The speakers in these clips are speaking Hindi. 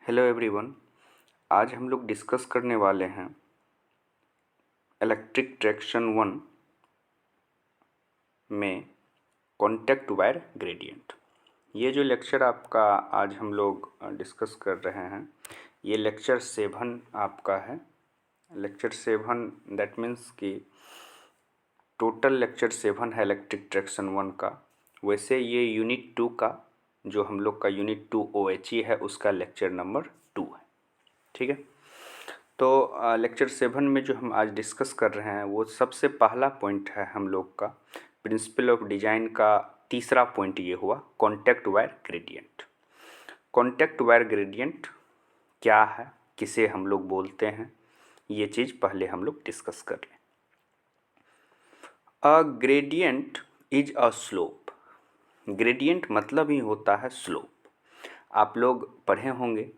Hello everyone. आज हम लोग डिस्कस करने वाले हैं इलेक्ट्रिक ट्रैक्शन 1 में कॉन्टैक्ट वायर ग्रेडियंट। ये जो लेक्चर आपका आज हम लोग डिस्कस कर रहे हैं, ये लेक्चर 7 आपका है। लेक्चर 7 दैट मीन्स कि टोटल लेक्चर 7 है इलेक्ट्रिक ट्रैक्शन 1 का। वैसे ये यूनिट 2 का, जो हम लोग का यूनिट 2 OHE है, उसका लेक्चर नंबर 2 है। ठीक है, तो लेक्चर 7 में जो हम आज डिस्कस कर रहे हैं वो सबसे पहला पॉइंट है हम लोग का प्रिंसिपल ऑफ डिजाइन का। तीसरा पॉइंट ये हुआ contact wire gradient. Contact wire gradient क्या है, किसे हम लोग बोलते हैं, ये चीज़ पहले हम लोग डिस्कस कर लें। अ gradient is a slope. Gradient मतलब ही होता है स्लोप। आप लोग पढ़े होंगे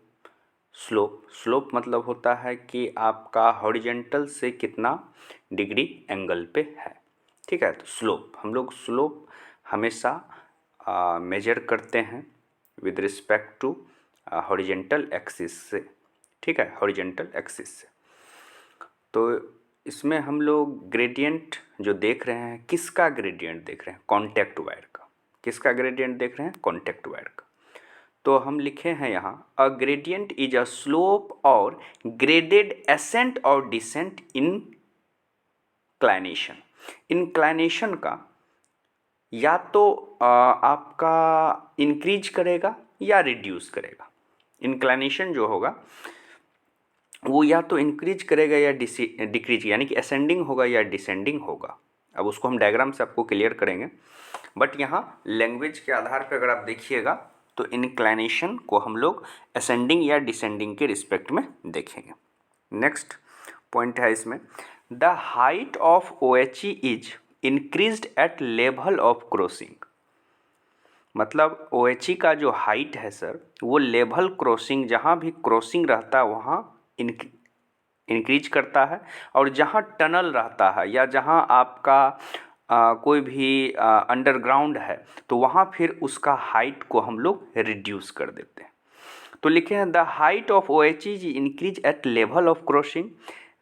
स्लोप मतलब होता है कि आपका हॉरिजेंटल से कितना डिग्री एंगल पे है। ठीक है, तो हम लोग स्लोप हमेशा मेजर करते हैं with respect to horizontal axis से। ठीक है, हॉरिजेंटल एक्सिस से। तो इसमें हम लोग ग्रेडियंट जो देख रहे हैं, किसका ग्रेडियंट देख रहे हैं? कॉन्टैक्ट वायर का। किसका ग्रेडियंट देख रहे हैं? कॉन्टैक्ट वायर का। तो हम लिखे हैं यहाँ अ ग्रेडियंट इज अ स्लोप और ग्रेडेड एसेंट और डिसेंट इंक्लाइनेशन। इंक्लाइनेशन का या तो आपका इंक्रीज करेगा या रिड्यूस करेगा। इंक्लाइनेशन जो होगा वो या तो इंक्रीज करेगा या डिक्रीज, यानी कि असेंडिंग होगा या डिसेंडिंग होगा। अब उसको हम डायग्राम से आपको क्लियर करेंगे, बट यहाँ लैंग्वेज के आधार पर अगर आप देखिएगा तो इंक्लाइनेशन को हम लोग असेंडिंग या डिसेंडिंग के रिस्पेक्ट में देखेंगे। नेक्स्ट पॉइंट है इसमें, the height of OHE is increased at level of crossing. मतलब OHE का जो हाइट है सर, वो लेवल क्रॉसिंग, जहाँ भी क्रॉसिंग रहता है वहाँ इंक्रीज करता है, और जहाँ टनल रहता है या जहाँ आपका कोई भी अंडरग्राउंड है तो वहाँ फिर उसका हाइट को हम लोग रिड्यूस कर देते हैं। तो लिखे हैं the height of OHE is increase at level of crossing.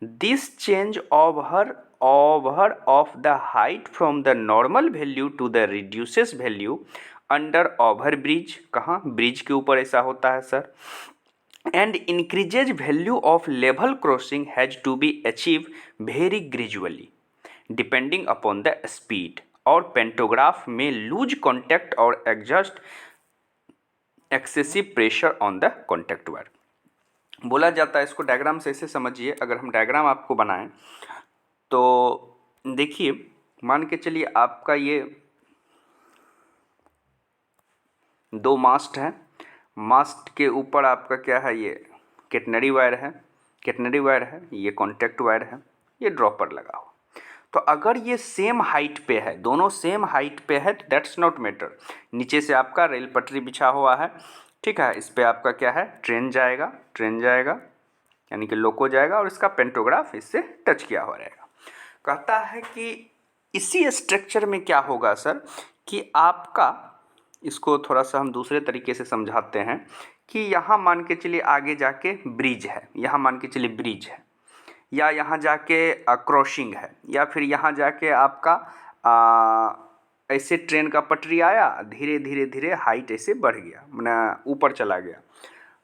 This change over of the height from the normal value to the reduces value under over bridge. कहाँ? ब्रिज के ऊपर ऐसा होता है sir. And increases value of level crossing has to be achieved very gradually depending upon the speed, और pantograph may lose contact or exert excessive pressure on the contact wire। बोला जाता है, इसको डायग्राम से ऐसे समझिए। अगर हम डायग्राम आपको बनाएं तो देखिए, मान के चलिए आपका ये 2 मास्ट है। मास्ट के ऊपर आपका क्या है? ये कैटनरी वायर है। कैटनरी वायर है, ये कॉन्टैक्ट वायर है, ये ड्रॉपर लगा हुआ। तो अगर ये सेम हाइट पे है, दोनों सेम हाइट पे है, तो दैट्स नॉट मैटर। नीचे से आपका रेल पटरी बिछा हुआ है, ठीक है, इस पे आपका क्या है? ट्रेन जाएगा यानी कि लोको जाएगा, और इसका पेंटोग्राफ इससे टच किया हुआ रहेगा। कहता है कि इसी स्ट्रक्चर में क्या होगा सर, कि आपका, इसको थोड़ा सा हम दूसरे तरीके से समझाते हैं कि यहाँ मान के चलिए आगे जाके ब्रिज है, यहाँ मान के चलिए ब्रिज है, या यहाँ जाके क्रॉसिंग है, या फिर यहाँ जाके आपका ऐसे ट्रेन का पटरी आया, धीरे धीरे धीरे हाइट ऐसे बढ़ गया, मैंने ऊपर चला गया,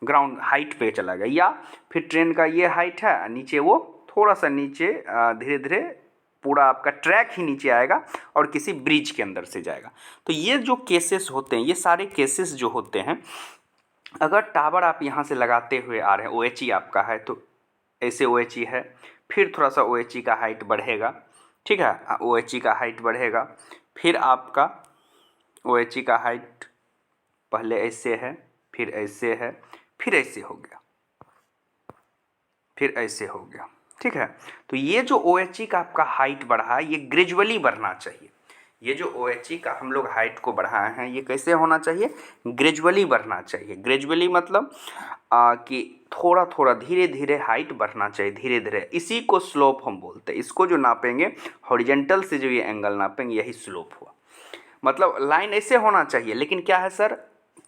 ग्राउंड हाइट पे चला गया, या फिर ट्रेन का ये हाइट है, नीचे वो थोड़ा सा नीचे धीरे धीरे पूरा आपका ट्रैक ही नीचे आएगा और किसी ब्रिज के अंदर से जाएगा। तो ये जो केसेस होते हैं, ये सारे केसेस जो होते हैं, अगर टावर आप यहाँ से लगाते हुए आ रहे हैं, OHE आपका है तो ऐसे OHE है, फिर थोड़ा सा OHE का हाइट बढ़ेगा, ठीक है, OHE का हाइट बढ़ेगा, फिर आपका OHE का हाइट पहले ऐसे है, फिर ऐसे है, फिर ऐसे हो गया, फिर ऐसे हो गया, ठीक है। तो ये जो OHE का आपका हाइट बढ़ा है, ये ग्रेजुअली बढ़ना चाहिए। ये जो OHE का हम लोग हाइट को बढ़ाए हैं, ये कैसे होना चाहिए? ग्रेजुअली बढ़ना चाहिए। ग्रेजुअली मतलब कि थोड़ा थोड़ा धीरे धीरे हाइट बढ़ना चाहिए, धीरे धीरे। इसी को स्लोप हम बोलते हैं। इसको जो नापेंगे हॉरिजेंटल से, जो ये एंगल नापेंगे, यही स्लोप हुआ। मतलब लाइन ऐसे होना चाहिए, लेकिन क्या है सर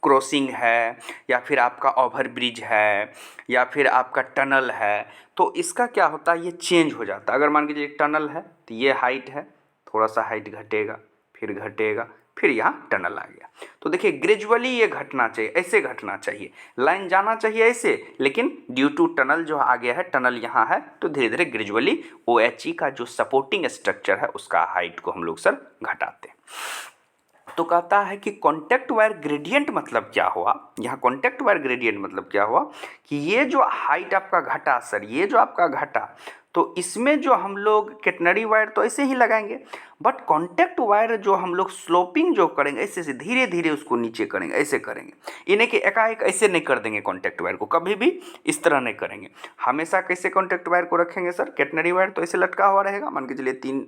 क्रॉसिंग है, या फिर आपका ओवर ब्रिज है, या फिर आपका टनल है, तो इसका क्या होता है, ये चेंज हो जाता है। अगर मान के चलिए टनल है तो ये हाइट है, थोड़ा सा हाइट घटेगा, फिर घटेगा, फिर यहाँ टनल आ गया। तो देखिए ग्रेजुअली ये घटना चाहिए, ऐसे घटना चाहिए, लाइन जाना चाहिए ऐसे, लेकिन ड्यू टू टनल जो आ गया है, टनल यहाँ है, तो धीरे धीरे ग्रेजुअली OHE का जो सपोर्टिंग स्ट्रक्चर है उसका हाइट को हम लोग सर घटाते हैं। तो कहता है कि कॉन्टैक्ट वायर ग्रेडियंट मतलब क्या हुआ, यहाँ कॉन्टैक्ट वायर ग्रेडियंट मतलब क्या हुआ कि ये जो हाइट आपका घटा सर, ये जो आपका घटा, तो इसमें जो हम लोग कैटनरी वायर तो ऐसे ही लगाएंगे, बट कॉन्टैक्ट वायर जो हम लोग स्लोपिंग जो करेंगे ऐसे से धीरे धीरे उसको नीचे करेंगे, ऐसे करेंगे, इन्हें कि एकाएक ऐसे नहीं कर देंगे। कॉन्टैक्ट वायर को कभी भी इस तरह नहीं करेंगे। हमेशा कैसे कॉन्टैक्ट वायर को रखेंगे सर, कैटनरी वायर तो ऐसे लटका हुआ रहेगा, मान के चलिए 3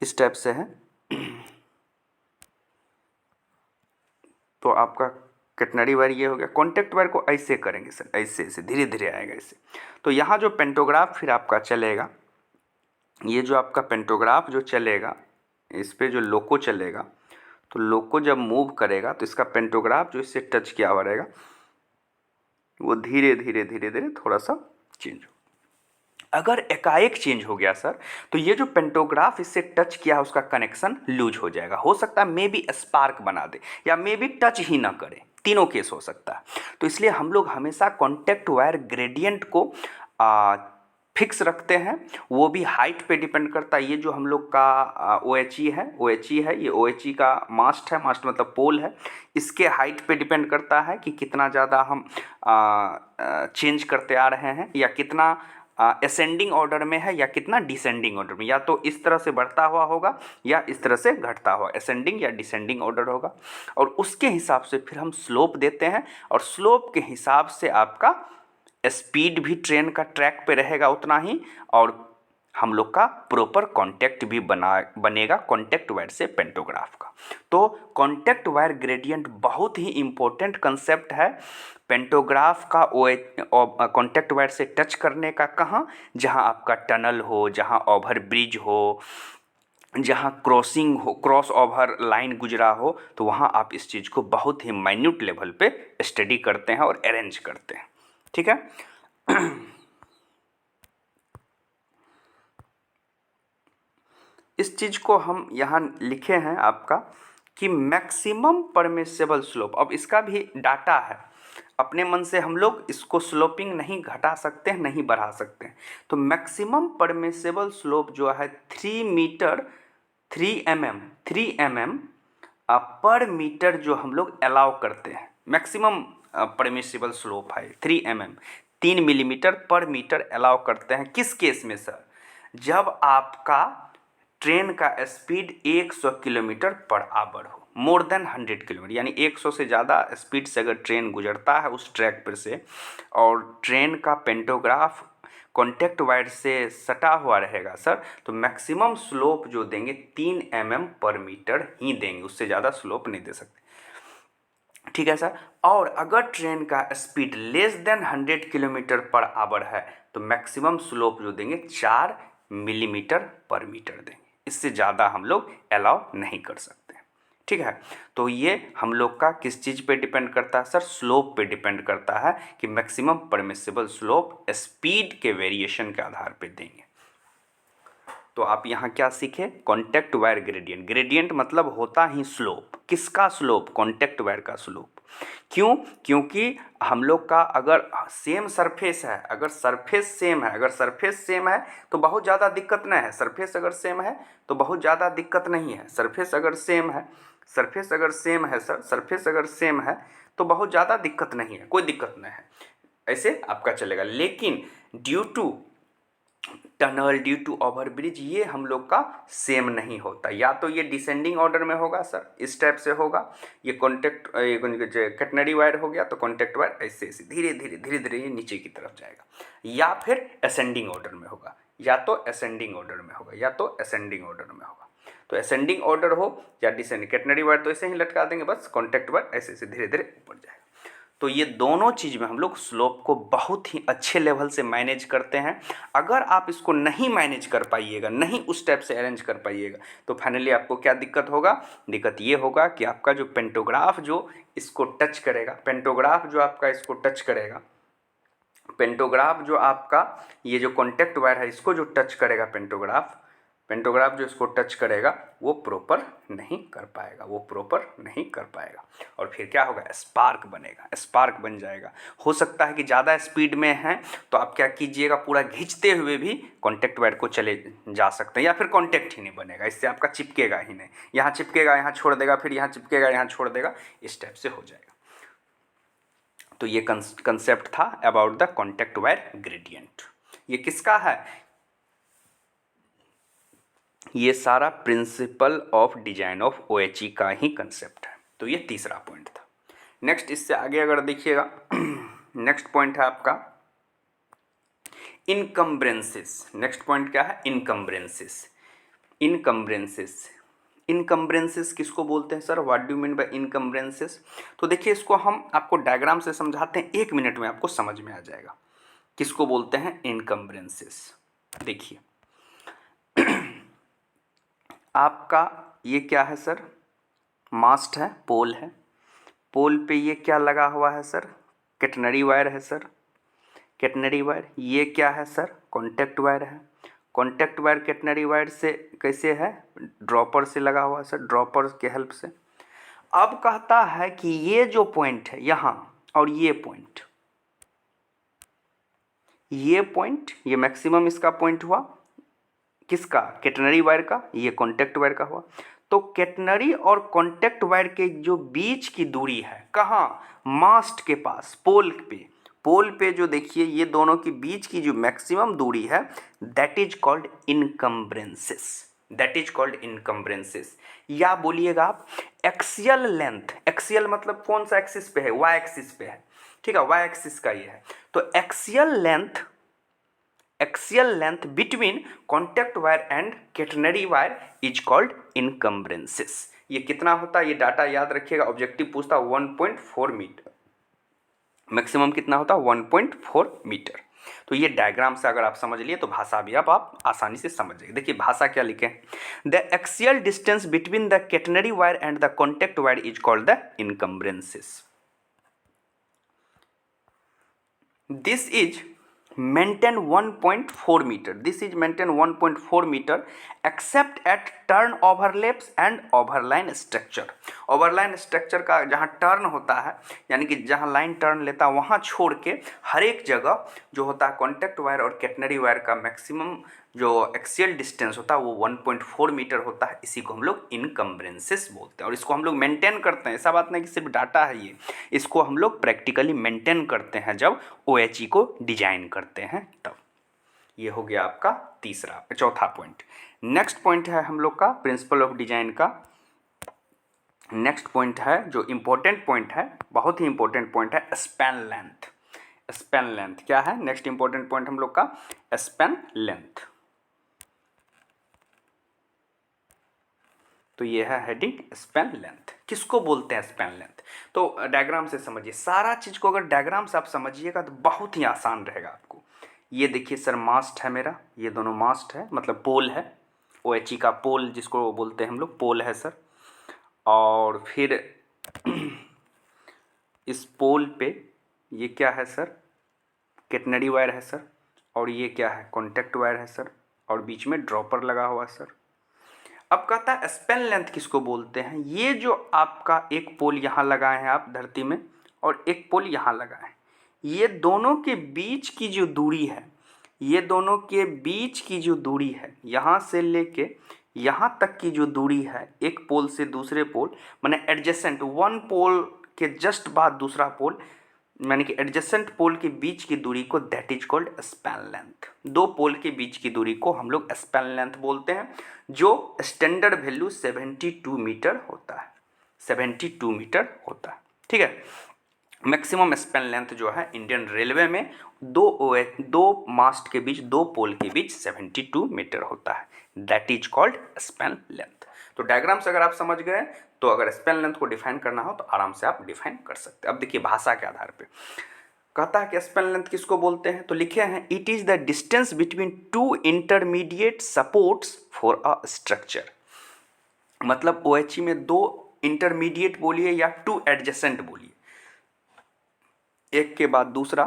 इस टाइप से है, तो आपका कैटनरी वायर ये हो गया। कॉन्टैक्ट वायर को ऐसे करेंगे सर, ऐसे ऐसे धीरे धीरे आएगा ऐसे। तो यहाँ जो पेंटोग्राफ फिर आपका चलेगा, ये जो आपका पेंटोग्राफ जो चलेगा, इस पे जो लोको चलेगा, तो लोको जब मूव करेगा तो इसका पेंटोग्राफ जो इससे टच किया हुआ रहेगा वो धीरे धीरे धीरे धीरे थोड़ा सा चेंज हो। अगर एकाएक चेंज हो गया सर, तो ये जो पेंटोग्राफ इससे टच किया है उसका कनेक्शन लूज हो जाएगा। हो सकता है मे बी स्पार्क बना दे, या मे बी टच ही ना करे, तीनों केस हो सकता है। तो इसलिए हम लोग हमेशा कॉन्टैक्ट वायर ग्रेडियंट को फिक्स रखते हैं, वो भी हाइट पे डिपेंड करता है। ये जो हम लोग का OHE है, ये OHE का मास्ट है, मास्ट मतलब पोल है, इसके हाइट पे डिपेंड करता है कि कितना ज़्यादा हम चेंज करते आ रहे हैं, या कितना असेंडिंग ऑर्डर में है, या कितना डिसेंडिंग ऑर्डर में, या तो इस तरह से बढ़ता हुआ होगा या इस तरह से घटता हुआ, असेंडिंग या डिसेंडिंग ऑर्डर होगा। और उसके हिसाब से फिर हम स्लोप देते हैं, और स्लोप के हिसाब से आपका स्पीड भी ट्रेन का ट्रैक पे रहेगा उतना ही, और हम लोग का प्रॉपर कांटेक्ट भी बनेगा कॉन्टैक्ट वायर से पेंटोग्राफ का। तो कॉन्टैक्ट वायर ग्रेडियंट बहुत ही इम्पोर्टेंट कंसेप्ट है पेंटोग्राफ का कॉन्टैक्ट वायर से टच करने का। कहाँ, जहाँ आपका टनल हो, जहाँ ओवर ब्रिज हो, जहाँ क्रॉसिंग हो, क्रॉस ओवर लाइन गुजरा हो, तो वहाँ आप इस चीज़ को बहुत ही माइन्यूट लेवल पे स्टडी करते हैं और अरेंज करते हैं। ठीक है। इस चीज़ को हम यहाँ लिखे हैं आपका कि मैक्सिमम परमिसेबल स्लोप। अब इसका भी डाटा है, अपने मन से हम लोग इसको स्लोपिंग नहीं घटा सकते हैं, नहीं बढ़ा सकते हैं। तो मैक्सिमम परमिसेबल स्लोप जो है 3 मीटर 3 mm पर मीटर जो हम लोग अलाउ करते हैं, मैक्सिमम परमिसिबल स्लोप है 3 मिलीमीटर पर मीटर अलाउ करते हैं। किस केस में सर, जब आपका ट्रेन का स्पीड 100 किलोमीटर पर आवर हो, मोर देन 100 किलोमीटर, यानी 100 से ज़्यादा स्पीड से अगर ट्रेन गुजरता है उस ट्रैक पर से, और ट्रेन का पेंटोग्राफ कॉन्टैक्ट वायर से सटा हुआ रहेगा सर, तो मैक्सिमम स्लोप जो देंगे 3 mm पर मीटर ही देंगे, उससे ज़्यादा स्लोप नहीं दे सकते। ठीक है सर। और अगर ट्रेन का speed less than 100 kilometre per hour है, तो मैक्सिमम स्लोप जो देंगे 4 मिलीमीटर पर मीटर देंगे, इससे ज़्यादा हम लोग अलाउ नहीं कर सकते। ठीक है। तो ये हम लोग का किस चीज़ पे डिपेंड करता है सर, स्लोप पे डिपेंड करता है कि मैक्सिमम परमिसिबल स्लोप स्पीड के वेरिएशन के आधार पे देंगे। तो आप यहाँ क्या सीखे, कॉन्टैक्ट वायर ग्रेडियंट। ग्रेडियंट मतलब होता ही स्लोप। किसका स्लोप, कॉन्टैक्ट वायर का स्लोप। क्यों, क्योंकि हम लोग का अगर सेम सरफेस है, अगर सरफेस सेम है तो बहुत ज़्यादा दिक्कत नहीं है। सरफेस अगर सेम है तो बहुत ज़्यादा दिक्कत नहीं है। सरफेस अगर सेम है सर, सरफेस अगर सेम है तो बहुत ज़्यादा दिक्कत नहीं है, कोई दिक्कत नहीं है, ऐसे आपका चलेगा। लेकिन due to tunnel, due to over bridge, ये हम लोग का सेम नहीं होता। या तो ये डिसेंडिंग ऑर्डर में होगा सर, इस टाइप से होगा, ये कैटनरी वायर हो गया, तो कॉन्टैक्ट वायर ऐसे ऐसे धीरे धीरे ये नीचे की तरफ जाएगा। या फिर असेंडिंग ऑर्डर में होगा, या तो असेंडिंग ऑर्डर में होगा, तो असेंडिंग ऑर्डर हो या डिसेंडिंग। कैटनरी वायर तो ऐसे ही लटका देंगे बस, कॉन्टैक्ट वायर ऐसे ऐसे धीरे धीरे ऊपर जाएगा। तो ये दोनों चीज़ में हम लोग स्लोप को बहुत ही अच्छे लेवल से मैनेज करते हैं। अगर आप इसको नहीं मैनेज कर पाइएगा, नहीं उस टाइप से अरेंज कर पाइएगा, तो फाइनली आपको क्या दिक्कत होगा? दिक्कत ये होगा कि आपका जो पेंटोग्राफ जो इसको टच करेगा, पेंटोग्राफ जो आपका इसको टच करेगा, पेंटोग्राफ जो आपका ये जो कॉन्टैक्ट वायर है इसको जो टच करेगा, पेंटोग्राफ जो इसको टच करेगा वो प्रॉपर नहीं कर पाएगा, वो प्रॉपर नहीं कर पाएगा। और फिर क्या होगा? स्पार्क बनेगा, स्पार्क बन जाएगा। हो सकता है कि ज़्यादा स्पीड में है तो आप क्या कीजिएगा, पूरा खींचते हुए भी कॉन्टैक्ट वायर को चले जा सकते हैं, या फिर कॉन्टैक्ट ही नहीं बनेगा, इससे आपका चिपकेगा ही नहीं, यहाँ चिपकेगा यहाँ छोड़ देगा, फिर यहाँ चिपकेगा यहाँ छोड़ देगा, इस टाइप से हो जाएगा। तो ये कंसेप्ट था about the contact wire gradient. ये किसका है? ये सारा principal of design of OHE का ही कंसेप्ट है। तो ये तीसरा पॉइंट था। नेक्स्ट इससे आगे अगर देखिएगा, नेक्स्ट पॉइंट है आपका इनकम्ब्रेंसेस। नेक्स्ट पॉइंट क्या है? इनकम्ब्रेंसेस। इनकम्ब्रेंसेस किसको बोलते हैं sir? What do mean by encumbrances? तो देखिए इसको हम आपको डायग्राम से समझाते हैं, 1 मिनट में आपको समझ में आ जाएगा किसको बोलते हैं इनकम्ब्रेंसेस। देखिए आपका ये क्या है सर? मास्ट है, पोल है, पोल पे ये क्या लगा हुआ है सर? कैटनरी वायर है सर, कैटनरी वायर। ये क्या है सर? कॉन्टैक्ट वायर है, कॉन्टैक्ट वायर कैटनरी वायर से कैसे है? ड्रॉपर से लगा हुआ है सर, ड्रॉपर के हेल्प से। अब कहता है कि ये जो पॉइंट है यहाँ और ये पॉइंट, ये मैक्सिमम इसका पॉइंट हुआ किसका? कैटनरी वायर का। ये कॉन्टैक्ट वायर का हुआ। तो कैटनरी और कॉन्टैक्ट वायर के जो बीच की दूरी है, कहाँ? मास्ट के पास, पोल पे जो देखिए ये दोनों के बीच की जो मैक्सिमम दूरी है, दैट इज कॉल्ड इनकम्ब्रेंसेस। या बोलिएगा आप एक्सियल लेंथ। एक्सियल मतलब कौन सा एक्सिस पे है? वाई एक्सिस पे है, ठीक है, वाई एक्सिस का ये है। तो axial length between contact wire and catenary wire is called encumbrances. ये कितना होता है? ये डाटा याद रखिएगा, ऑब्जेक्टिव पूछता 1.4 मीटर। मैक्सिमम कितना होता है? 1.4 मीटर। तो ये डायग्राम से अगर आप समझ लिए तो भाषा भी आप आसानी से समझ जाएंगे। देखिए भाषा क्या लिखे हैं? The axial distance between the catenary wire and the contact wire is called the encumbrances. This is maintain 1.4 meter. This is maintain 1.4 meter except at turn overlaps and overline structure. Overline structure का जहाँ टर्न होता है, यानी कि जहाँ लाइन टर्न लेता है वहाँ छोड़ के हर एक जगह जो होता है कॉन्टैक्ट वायर और कैटनरी वायर का मैक्सिमम जो एक्सियल डिस्टेंस होता है वो 1.4 मीटर होता है। इसी को हम लोग इनकम्ब्रेंसेस बोलते हैं और इसको हम लोग मेंटेन करते हैं। ऐसा बात नहीं कि सिर्फ डाटा है ये, इसको हम लोग प्रैक्टिकली मेंटेन करते हैं जब OHE को डिजाइन करते हैं तब। ये हो गया आपका चौथा पॉइंट। नेक्स्ट पॉइंट है हम लोग का प्रिंसिपल ऑफ डिजाइन का। नेक्स्ट पॉइंट है जो इम्पोर्टेंट पॉइंट है, बहुत ही इंपॉर्टेंट पॉइंट है, स्पैन लेंथ। स्पैन लेंथ क्या है? नेक्स्ट इंपॉर्टेंट पॉइंट हम लोग का स्पैन लेंथ। तो ये है हेडिंग स्पैन लेंथ। किसको बोलते हैं स्पैन लेंथ? तो डायग्राम से समझिए, सारा चीज़ को अगर डायग्राम से आप समझिएगा तो बहुत ही आसान रहेगा आपको। ये देखिए सर मास्ट है मेरा, ये दोनों मास्ट है, मतलब पोल है, OHE का पोल जिसको बोलते हैं हम लोग, पोल है सर। और फिर इस पोल पे ये क्या है सर? कैटनरी वायर है सर। और ये क्या है? कॉन्टैक्ट वायर है सर। और बीच में ड्रॉपर लगा हुआ सर। अब कहता है स्पैन लेंथ किसको बोलते हैं? ये जो आपका एक पोल यहाँ लगाए हैं आप धरती में और एक पोल यहाँ लगाए हैं, ये दोनों के बीच की जो दूरी है, ये दोनों के बीच की जो दूरी है, यहाँ से लेके यहाँ तक की जो दूरी है एक पोल से दूसरे पोल, माने एडजेसेंट, वन पोल के जस्ट बाद दूसरा पोल, यानी कि एडजेसेंट पोल के बीच की दूरी को that is called span length. दो पोल के बीच की दूरी को हम लोग स्पैन लेंथ बोलते हैं, जो स्टैंडर्ड वैल्यू 72 मीटर होता है, 72 मीटर होता है, ठीक है। मैक्सिमम स्पैन लेंथ जो है इंडियन रेलवे में दो मास्ट के बीच, दो पोल के बीच 72 मीटर होता है, that is called span length. तो डायग्राम से अगर आप समझ गए तो अगर स्पैन लेंथ को डिफाइन करना हो तो आराम से आप डिफाइन कर सकते हैं। अब देखिए भाषा के आधार पे कहता है कि स्पैन लेंथ किसको बोलते हैं, तो लिखे हैं it is the distance between two intermediate supports for a structure. मतलब OHE में दो इंटरमीडिएट बोलिए या टू एडजेसेंट बोलिए, एक के बाद दूसरा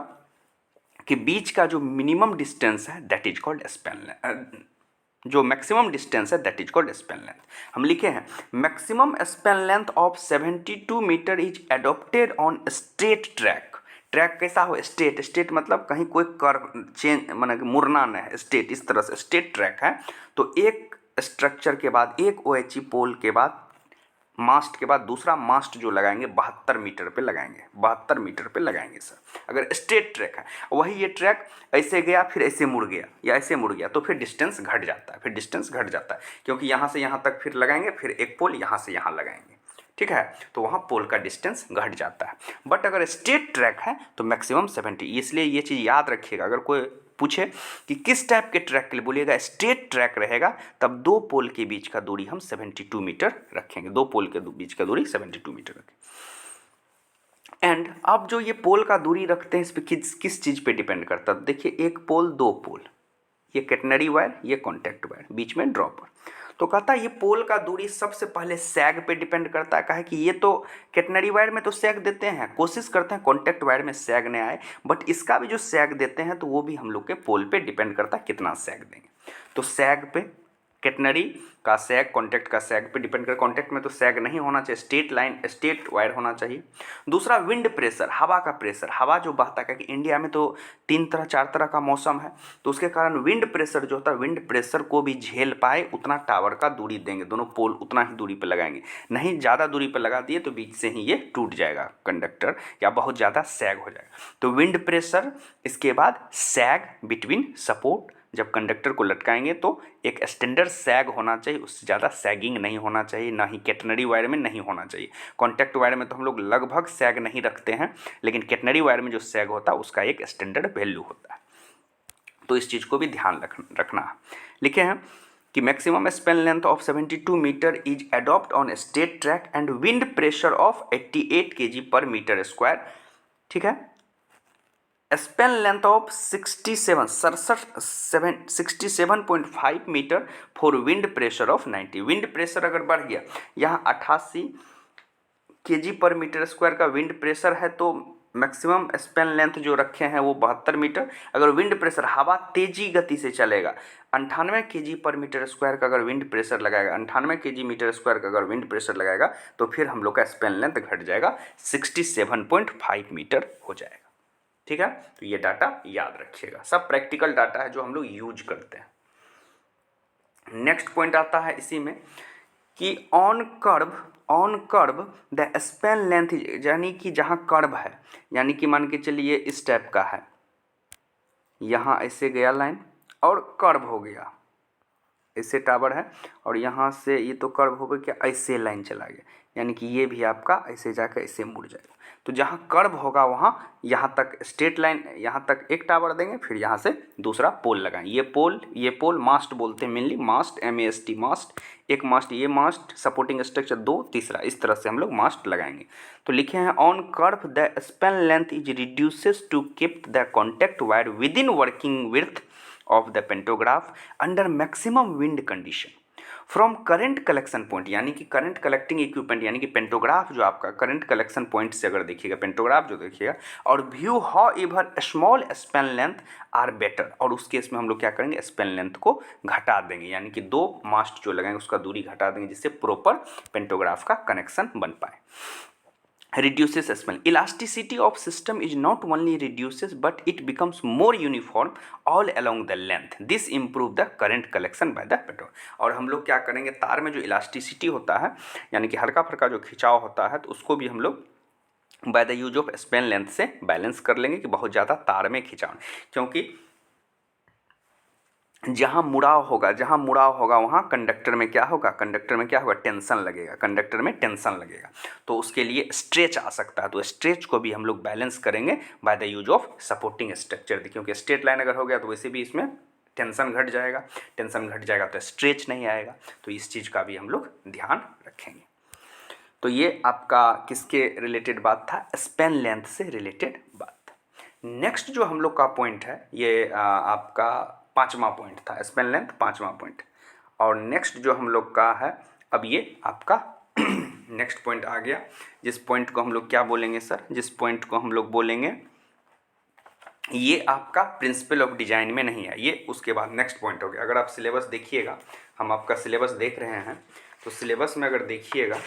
के बीच का जो मिनिमम डिस्टेंस है that is called span length, जो मैक्सिमम डिस्टेंस है that is called span length. हम लिखे हैं maximum span length of 72 meter is adopted on straight track. Track कैसा हो, स्ट्रेट, स्ट्रेट मतलब कहीं कोई कर्व चेंज मतलब मुड़ना न है, स्ट्रेट, इस तरह से स्ट्रेट ट्रैक है। तो एक स्ट्रक्चर के बाद एक OHE पोल के बाद मास्ट के बाद दूसरा मास्ट जो लगाएंगे 72 मीटर पे लगाएंगे, 72 मीटर पे लगाएंगे सर, अगर स्ट्रेट ट्रैक है। वही ये ट्रैक ऐसे गया फिर ऐसे मुड़ गया या ऐसे मुड़ गया तो फिर डिस्टेंस घट जाता है, फिर डिस्टेंस घट जाता है, क्योंकि यहाँ से यहाँ तक फिर लगाएंगे, फिर एक पोल यहाँ से यहाँ लगाएंगे, ठीक है, तो वहाँ पोल का डिस्टेंस घट जाता है। बट अगर स्ट्रेट ट्रैक है तो मैक्सिमम 70, इसलिए ये चीज़ याद रखिएगा। अगर कोई पूछे कि किस टाइप के ट्रैक के लिए, बोलिएगा स्ट्रेट ट्रैक रहेगा तब दो पोल के बीच का दूरी हम 72 मीटर रखेंगे, दो पोल के बीच का दूरी 72 मीटर रखेंगे। एंड अब जो ये पोल का दूरी रखते हैं इस पर किस चीज़ पे डिपेंड करता है, देखिए एक पोल दो पोल, ये कैटनरी वायर ये कॉन्टैक्ट वायर, बीच में ड्रॉपर। तो कहता है ये पोल का दूरी सबसे पहले सैग पे डिपेंड करता है। कहा है कि ये तो कैटनरी वायर में तो सैग देते हैं, कोशिश करते हैं कॉन्टैक्ट वायर में सैग नहीं आए, बट इसका भी जो सैग देते हैं तो वो भी हम लोग के पोल पे डिपेंड करता है कितना सैग देंगे। तो सैग पे कैटनरी का सैग, कॉन्टैक्ट का सैग पे डिपेंड कर, कॉन्टैक्ट में तो सैग नहीं होना चाहिए, स्ट्रेट लाइन स्ट्रेट वायर होना चाहिए। दूसरा विंड प्रेशर, हवा का प्रेशर, हवा जो बहता है, क्योंकि इंडिया में तो 3-4 तरह का मौसम है, तो उसके कारण विंड प्रेशर जो होता है, विंड प्रेशर को भी झेल पाए उतना टावर का दूरी देंगे, दोनों पोल उतना ही दूरी पर लगाएंगे, नहीं ज़्यादा दूरी पर लगा दिए तो बीच से ही ये टूट जाएगा कंडक्टर या बहुत ज़्यादा सैग हो जाएगा। तो विंड प्रेशर, इसके बाद सैग बिटवीन सपोर्ट, जब कंडक्टर को लटकाएंगे तो एक स्टैंडर्ड सैग होना चाहिए, उससे ज़्यादा सैगिंग नहीं होना चाहिए, ना ही कैटनरी वायर में नहीं होना चाहिए। कॉन्टैक्ट वायर में तो हम लोग लगभग सैग नहीं रखते हैं, लेकिन कैटनरी वायर में जो सैग होता है उसका एक स्टैंडर्ड वैल्यू होता है, तो इस चीज़ को भी ध्यान रखना है। लिखे हैं कि maximum span length of 72 meter is adopt on straight track and wind pressure of 88 kg per meter square, ठीक है। Span length of 67.5 meter for wind pressure of 90। Wind pressure अगर बढ़ गया, यहाँ 88 kg पर मीटर स्क्वायर का विंड प्रेशर है तो मैक्सिमम स्पैन लेंथ जो रखे हैं वो 72 मीटर। अगर विंड प्रेशर, हवा तेजी गति से चलेगा, 98 kg पर मीटर स्क्वायर का अगर विंड प्रेशर लगाएगा, 98 kg मीटर स्क्वायर का अगर विंड प्रेशर लगाएगा तो फिर हम लोग का स्पैन लेंथ घट जाएगा, 67.5 मीटर हो जाएगा, ठीक है। तो ये डाटा याद रखिएगा, सब प्रैक्टिकल डाटा है जो हम लोग यूज करते हैं। नेक्स्ट पॉइंट आता है इसी में कि on curve the span length, यानी कि जहाँ कर्व है, यानी कि मान के चलिए इस टाइप का है, यहाँ ऐसे गया लाइन और कर्व हो गया, ऐसे टावर है और यहाँ से ये तो कर्व हो गया, ऐसे लाइन चला गया, यानी कि ये भी आपका ऐसे जाकर ऐसे मुड़ जाएगा। तो जहाँ कर्व होगा वहाँ यहाँ तक स्ट्रेट लाइन, यहाँ तक एक टावर देंगे, फिर यहाँ से दूसरा पोल लगाएंगे। ये पोल मास्ट बोलते हैं, मेनली मास्ट, MAST मास्ट, एक मास्ट, ये मास्ट सपोर्टिंग स्ट्रक्चर दो, तीसरा, इस तरह से हम लोग मास्ट लगाएंगे। तो लिखे हैं on curve the span length is reduces to keep the contact wire within working width of the pantograph under maximum wind condition from current collection point, यानी कि करंट कलेक्टिंग इक्विपमेंट, यानी कि पेंटोग्राफ जो आपका करंट कलेक्शन पॉइंट से अगर देखिएगा, पेंटोग्राफ जो देखिएगा, और view however small span length are better, और उस केस में हम लोग क्या करेंगे, स्पैन लेंथ को घटा देंगे, यानी कि दो मास्ट जो लगाएंगे उसका दूरी घटा देंगे, जिससे प्रॉपर पेंटोग्राफ का कनेक्शन बन पाए। Reduces span. Elasticity of system is not only reduces but it becomes more uniform all along the length. This improve the current collection by the petrol. और हम लोग क्या करेंगे, तार में जो इलास्टिसिटी होता है, यानी कि हल्का फुल्का जो खिंचाव होता है, तो उसको भी हम लोग bye the use of span length से बैलेंस कर लेंगे कि बहुत ज़्यादा तार में खिंचाव, क्योंकि जहाँ मुड़ाव होगा वहाँ कंडक्टर में क्या होगा, टेंशन लगेगा, तो उसके लिए स्ट्रेच आ सकता है, तो स्ट्रेच को भी हम लोग बैलेंस करेंगे bye the use of supporting structure, क्योंकि स्ट्रेट लाइन अगर हो गया तो वैसे भी इसमें टेंशन घट जाएगा तो स्ट्रेच नहीं आएगा, तो इस चीज़ का भी हम लोग ध्यान रखेंगे। तो ये आपका किसके रिलेटेड बात था, स्पैन लेंथ से रिलेटेड बात था। नेक्स्ट जो हम लोग का पॉइंट है ये आपका 5वां पॉइंट था, स्पैन लेंथ 5वां पॉइंट। और नेक्स्ट जो हम लोग का है अब ये आपका नेक्स्ट पॉइंट आ गया, जिस पॉइंट को हम लोग क्या बोलेंगे सर, जिस पॉइंट को हम लोग बोलेंगे ये आपका प्रिंसिपल ऑफ डिजाइन में नहीं है, ये उसके बाद नेक्स्ट पॉइंट हो गया। अगर आप सिलेबस देखिएगा, हम आपका सिलेबस देख रहे हैं, तो सिलेबस में अगर देखिएगा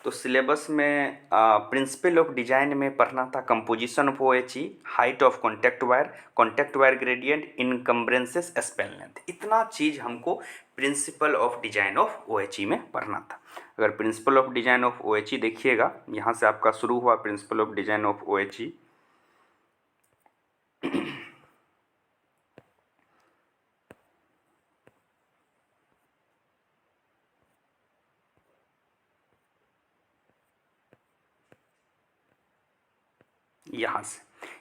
तो सिलेबस में प्रिंसिपल ऑफ डिजाइन में पढ़ना था composition of OHE, height of contact wire gradient, encumbrances, span length. इतना चीज़ हमको principle of design of OHE में पढ़ना था। अगर principle of design of OHE देखिएगा, यहाँ से आपका शुरू हुआ principle of design of OHE।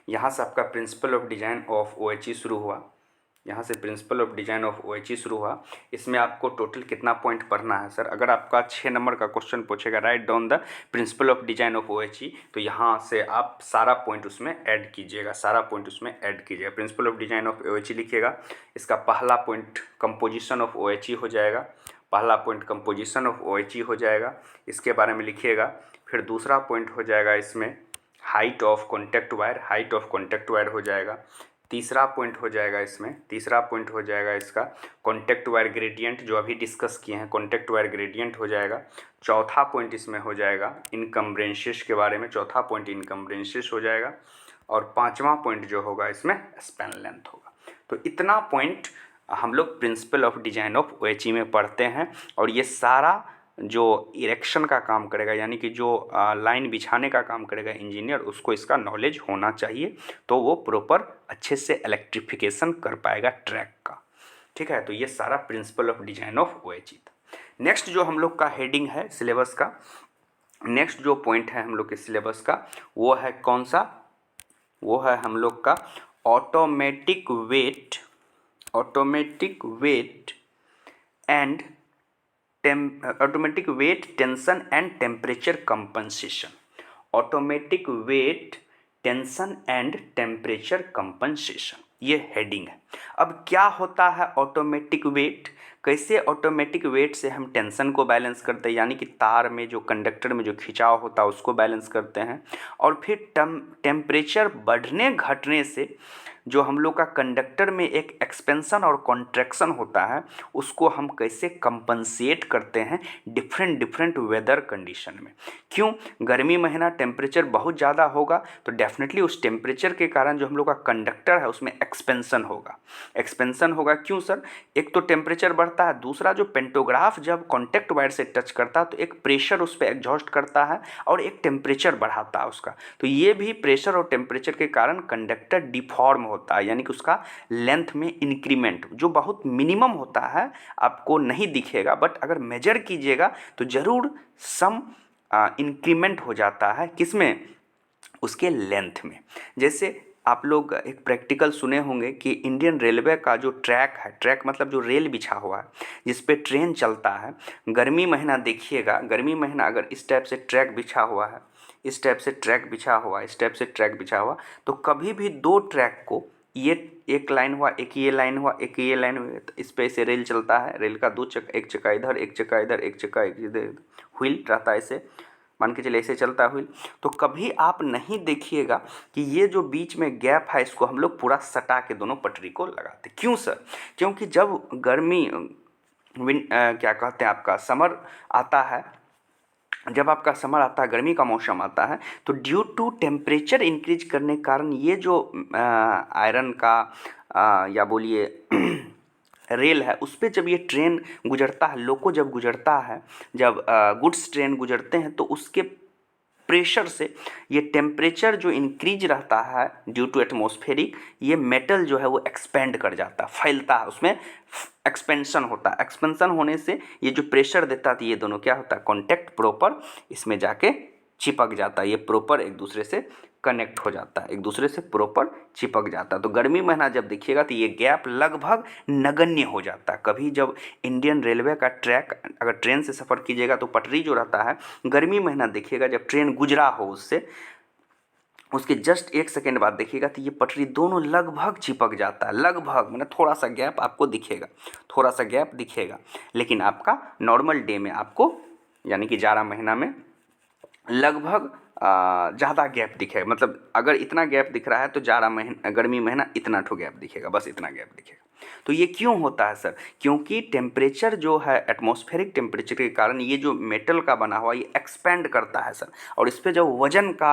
यहाँ से आपका principle of design of OHE शुरू हुआ, यहाँ से principle of design of OHE शुरू हुआ। इसमें आपको टोटल कितना पॉइंट पढ़ना है सर, अगर आपका 6 नंबर का क्वेश्चन पूछेगा write down the principal of design of OHE, तो यहाँ से आप सारा पॉइंट उसमें ऐड कीजिएगा, सारा पॉइंट उसमें ऐड कीजिएगा। Principal of design of OHE लिखिएगा, इसका पहला पॉइंट कंपोजिशन ऑफ OHE हो जाएगा, पहला पॉइंट कंपोजिशन ऑफ OHE हो जाएगा, इसके बारे में लिखिएगा। फिर दूसरा पॉइंट हो जाएगा इसमें हाइट ऑफ कॉन्टैक्ट वायर हो जाएगा। तीसरा पॉइंट हो जाएगा इसमें, तीसरा पॉइंट हो जाएगा इसका कॉन्टैक्ट वायर ग्रेडियंट, जो अभी डिस्कस किए हैं, कॉन्टैक्ट वायर ग्रेडियंट हो जाएगा। चौथा पॉइंट इसमें हो जाएगा इनकम्ब्रेंसेस के बारे में, चौथा पॉइंट इनकम्ब्रेंसेस हो जाएगा। और 5वां पॉइंट जो होगा इसमें स्पैन लेंथ होगा। तो इतना पॉइंट हम लोग principle of design of OHE में पढ़ते हैं। और ये सारा जो इरेक्शन का काम करेगा, यानी कि जो लाइन बिछाने का काम करेगा इंजीनियर, उसको इसका नॉलेज होना चाहिए, तो वो प्रॉपर अच्छे से इलेक्ट्रिफिकेशन कर पाएगा ट्रैक का। ठीक है, तो ये सारा principal of design of OHE था। नेक्स्ट जो हम लोग का हेडिंग है सिलेबस का, नेक्स्ट जो पॉइंट है हम लोग के सिलेबस का, वो है कौन सा, वो है हम लोग का automatic weight tension and temperature compensation. Automatic weight tension and temperature compensation, ये हेडिंग है। अब क्या होता है ऑटोमेटिक वेट, कैसे ऑटोमेटिक वेट से हम टेंशन को बैलेंस करते हैं, यानी कि तार में जो कंडक्टर में जो खिंचाव होता है उसको बैलेंस करते हैं। और फिर टेम्परेचर बढ़ने घटने से जो हम लोग का कंडक्टर में एक एक्सपेंशन और कॉन्ट्रैक्शन होता है, उसको हम कैसे कंपनसेट करते हैं डिफरेंट वेदर कंडीशन में। क्यों, गर्मी महीना टेम्परेचर बहुत ज़्यादा होगा तो डेफिनेटली उस टेम्परेचर के कारण जो हम लोग का कंडक्टर है उसमें एक्सपेंशन होगा। क्यों सर, एक तो टेम्परेचर बढ़ता है, दूसरा जो पेंटोग्राफ जब कॉन्टैक्ट वायर से टच करता है तो एक प्रेशर उस पर एग्जॉस्ट करता है और एक टेम्परेचर बढ़ाता है उसका। तो ये भी प्रेशर और टेम्परेचर के कारण कंडक्टर डिफॉर्म होता है, यानी कि उसका लेंथ में इंक्रीमेंट जो बहुत मिनिमम होता है आपको नहीं दिखेगा, बट अगर मेजर कीजिएगा तो ज़रूर सम इंक्रीमेंट हो जाता है, किसमें, उसके लेंथ में। जैसे आप लोग एक प्रैक्टिकल सुने होंगे कि इंडियन रेलवे का जो ट्रैक है, ट्रैक मतलब जो रेल बिछा हुआ है जिस पे ट्रेन चलता है, गर्मी महीना देखिएगा, गर्मी महीना अगर इस टाइप से ट्रैक बिछा हुआ है, इस टाइप से ट्रैक बिछा हुआ, तो कभी भी दो ट्रैक को, ये एक लाइन हुआ, एक ये लाइन हुआ, एक ये लाइन हुई, तो इस पे से रेल चलता है, रेल का एक चक्का इधर, एक चक्का इधर, एक चक्का इधर, व्हील रहता है, ऐसे मान के चलिए ऐसे चलता है व्हील। तो कभी आप नहीं देखिएगा कि ये जो बीच में गैप है इसको हम लोग पूरा सटा के दोनों पटरी को लगाते। क्यों सर, क्योंकि जब गर्मी क्या कहते हैं आपका समर आता है, जब आपका समर आता है, गर्मी का मौसम आता है, तो ड्यू टू टेम्परेचर इंक्रीज करने के कारण ये जो आयरन का या बोलिए रेल है उस पर जब ये ट्रेन गुजरता है, लोको जब गुजरता है, जब गुड्स ट्रेन गुजरते हैं, तो उसके प्रेशर से ये टेम्परेचर जो इंक्रीज रहता है ड्यू टू एटमॉस्फेरिक, ये मेटल जो है वो एक्सपेंड कर जाता है, फैलता है, उसमें एक्सपेंशन होता है। एक्सपेंशन होने से ये जो प्रेशर देता है, तो ये दोनों क्या होता है, कॉन्टैक्ट प्रॉपर इसमें जाके चिपक जाता है, ये प्रॉपर एक दूसरे से कनेक्ट हो जाता है, एक दूसरे से प्रॉपर चिपक जाता है। तो गर्मी महीना जब देखिएगा तो ये गैप लगभग नगण्य हो जाता है। कभी जब इंडियन रेलवे का ट्रैक अगर ट्रेन से सफ़र कीजिएगा तो पटरी जो रहता है, गर्मी महीना देखिएगा जब ट्रेन गुजरा हो उससे, उसके जस्ट 1 सेकेंड बाद देखिएगा तो ये पटरी दोनों लगभग चिपक जाता है, लगभग मतलब थोड़ा सा गैप आपको दिखेगा, थोड़ा सा गैप दिखेगा। लेकिन आपका नॉर्मल डे में आपको यानी कि जाड़ा महीना में लगभग ज़्यादा गैप दिखेगा। मतलब अगर इतना गैप दिख रहा है तो जाड़ा महीना गर्मी महीना इतना ठो गैप दिखेगा, बस इतना गैप दिखेगा। तो ये क्यों होता है सर? क्योंकि टेम्परेचर जो है एटमॉस्फेरिक टेम्परेचर के कारण ये जो मेटल का बना हुआ ये एक्सपेंड करता है सर, और इस पर जब वजन का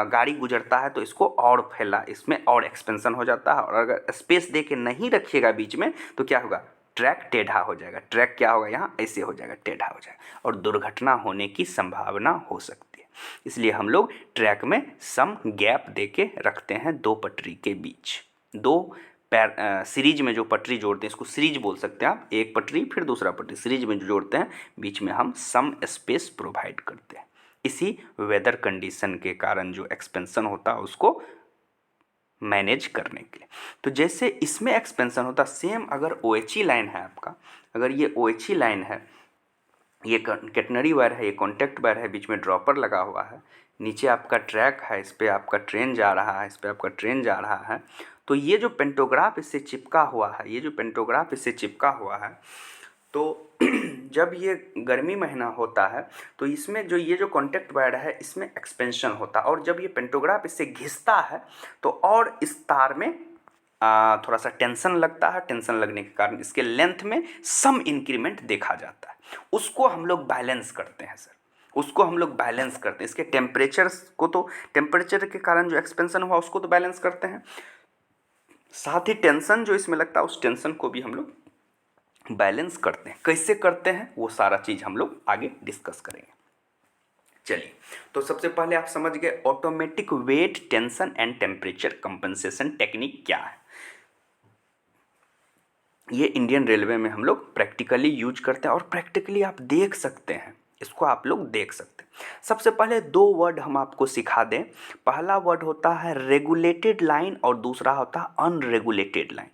गाड़ी गुजरता है तो इसको और फैला, इसमें और एक्सपेंशन हो जाता है। और अगर स्पेस दे के नहीं रखिएगा बीच में तो क्या होगा, ट्रैक टेढ़ा हो जाएगा। ट्रैक क्या होगा, यहाँ ऐसे हो जाएगा, टेढ़ा हो जाएगा और दुर्घटना होने की संभावना हो सकती है। इसलिए हम लोग ट्रैक में सम गैप दे के रखते हैं दो पटरी के बीच। दो सीरीज में जो पटरी जोड़ते हैं इसको सीरीज बोल सकते हैं आप, एक पटरी फिर दूसरा पटरी, सीरीज में जो जोड़ते हैं बीच में हम सम स्पेस प्रोवाइड करते हैं। इसी वेदर कंडीशन के कारण जो एक्सपेंशन होता है उसको मैनेज करने के लिए। तो जैसे इसमें एक्सपेंशन होता, सेम अगर OHE लाइन है आपका, अगर ये OHE लाइन है, ये कैटनरी वायर है, ये कॉन्टैक्ट वायर है, बीच में ड्रॉपर लगा हुआ है, नीचे आपका ट्रैक है, इस पर आपका ट्रेन जा रहा है, इस पर आपका ट्रेन जा रहा है। तो ये जो पेंटोग्राफ इससे चिपका हुआ है, ये जो पेंटोग्राफ इससे चिपका हुआ है, तो जब ये गर्मी महीना होता है तो इसमें जो ये जो कॉन्टैक्ट वायर है इसमें एक्सपेंशन होता है, और जब ये पेंटोग्राफ इससे घिसता है तो और इस तार में थोड़ा सा टेंशन लगता है। टेंशन लगने के कारण इसके लेंथ में सम इंक्रीमेंट देखा जाता है, उसको हम लोग बैलेंस करते हैं सर, उसको हम लोग बैलेंस करते हैं। इसके टेम्परेचर को, तो टेम्परेचर के कारण जो एक्सपेंशन हुआ उसको तो बैलेंस करते हैं, साथ ही टेंशन जो इसमें लगता है उस टेंशन को भी हम लोग बैलेंस करते हैं। कैसे करते हैं वो सारा चीज़ हम लोग आगे डिस्कस करेंगे। चलिए, तो सबसे पहले आप समझ गए automatic weight, tension and temperature compensation technique क्या है। ये इंडियन रेलवे में हम लोग प्रैक्टिकली यूज करते हैं और प्रैक्टिकली आप देख सकते हैं, इसको आप लोग देख सकते हैं। सबसे पहले दो वर्ड हम आपको सिखा दें। पहला वर्ड होता है रेगुलेटेड लाइन और दूसरा होता है अनरेगुलेटेड लाइन।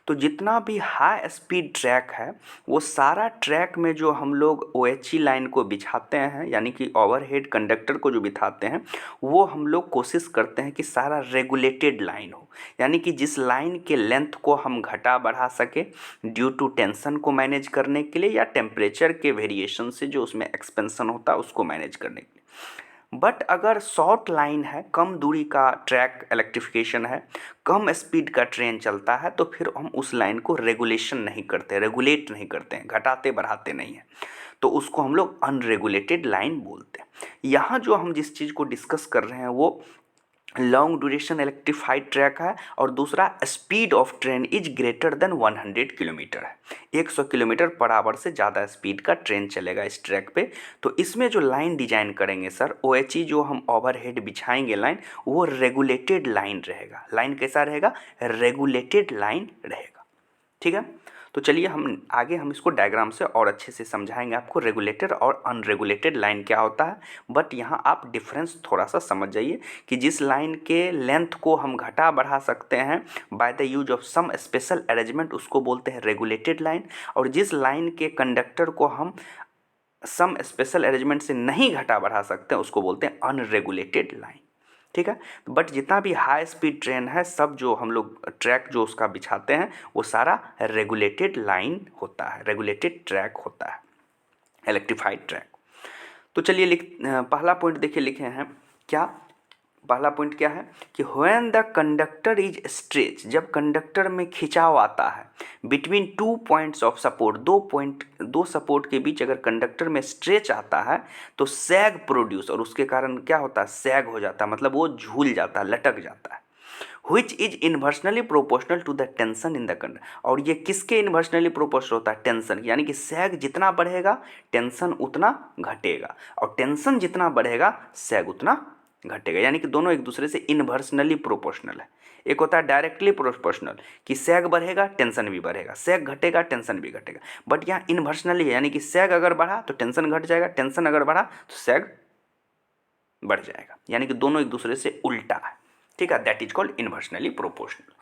तो जितना भी हाई स्पीड ट्रैक है वो सारा ट्रैक में जो हम लोग OHE लाइन को बिछाते हैं, यानी कि ओवरहेड कंडक्टर को जो बिठाते हैं, वो हम लोग कोशिश करते हैं कि सारा रेगुलेटेड लाइन हो, यानी कि जिस लाइन के लेंथ को हम घटा बढ़ा सके ड्यू टू टेंशन को मैनेज करने के लिए या टेम्परेचर के वेरिएशन से जो उसमें एक्सपेंशन होता है उसको मैनेज करने के लिए। बट अगर शॉर्ट लाइन है, कम दूरी का ट्रैक इलेक्ट्रिफिकेशन है, कम स्पीड का ट्रेन चलता है, तो फिर हम उस लाइन को रेगुलेशन नहीं करते, रेगुलेट नहीं करते हैं, घटाते बढ़ाते नहीं हैं, तो उसको हम लोग अनरेगुलेटेड लाइन बोलते हैं। यहाँ जो हम जिस चीज़ को डिस्कस कर रहे हैं वो लॉन्ग ड्यूरेशन इलेक्ट्रिफाइड ट्रैक है और दूसरा speed of train is greater than 100 kilometre है। 100 किलोमीटर पर आवर से ज़्यादा स्पीड का ट्रेन चलेगा इस ट्रैक पे। तो इसमें जो लाइन डिजाइन करेंगे सर, OHE जो हम ओवरहेड बिछाएंगे लाइन, वो रेगुलेटेड लाइन रहेगा। लाइन कैसा रहेगा, रेगुलेटेड लाइन रहेगा, ठीक है। तो चलिए हम आगे हम इसको डायग्राम से और अच्छे से समझाएंगे आपको रेगुलेटेड और अनरेगुलेटेड लाइन क्या होता है। बट यहाँ आप डिफरेंस थोड़ा सा समझ जाइए कि जिस लाइन के लेंथ को हम घटा बढ़ा सकते हैं by the use of some special arrangement उसको बोलते हैं रेगुलेटेड लाइन, और जिस लाइन के कंडक्टर को हम सम स्पेशल अरेंजमेंट से नहीं घटा बढ़ा सकते हैं उसको बोलते हैं अनरेगुलेटेड लाइन, ठीक है। बट जितना भी हाई स्पीड ट्रेन है सब जो हम लोग ट्रैक जो उसका बिछाते हैं वो सारा रेगुलेटेड लाइन होता है, रेगुलेटेड ट्रैक होता है, इलेक्ट्रिफाइड ट्रैक। तो चलिए पहला पॉइंट देखिए लिखे हैं क्या, पहला पॉइंट क्या है कि when the conductor is stretch, जब कंडक्टर में खिंचाव आता है बिटवीन 2 पॉइंट्स ऑफ सपोर्ट, दो सपोर्ट के बीच अगर कंडक्टर में स्ट्रेच आता है तो सैग प्रोड्यूस, और उसके कारण क्या होता है, सैग हो जाता है, मतलब वो झूल जाता है, लटक जाता है। which is inversely proportional to the tension in the conductor, और ये किसके इन्वर्सनली प्रोपोर्शनल होता है, टेंशन, यानी कि सैग जितना बढ़ेगा टेंशन उतना घटेगा, और टेंशन जितना बढ़ेगा सैग उतना घटेगा, यानी कि दोनों एक दूसरे से इन्वर्सनली प्रोपोर्शनल है। एक होता है डायरेक्टली प्रोपोर्शनल कि सैग बढ़ेगा टेंशन भी बढ़ेगा, सैग घटेगा टेंशन भी घटेगा, बट यहाँ इन्वर्सनली है, यानी कि सैग अगर बढ़ा तो टेंशन घट जाएगा, टेंशन अगर बढ़ा तो सैग बढ़ जाएगा, यानी कि दोनों एक दूसरे से उल्टा है, ठीक है, दैट इज कॉल्ड इन्वर्सनली प्रोपोर्शनल।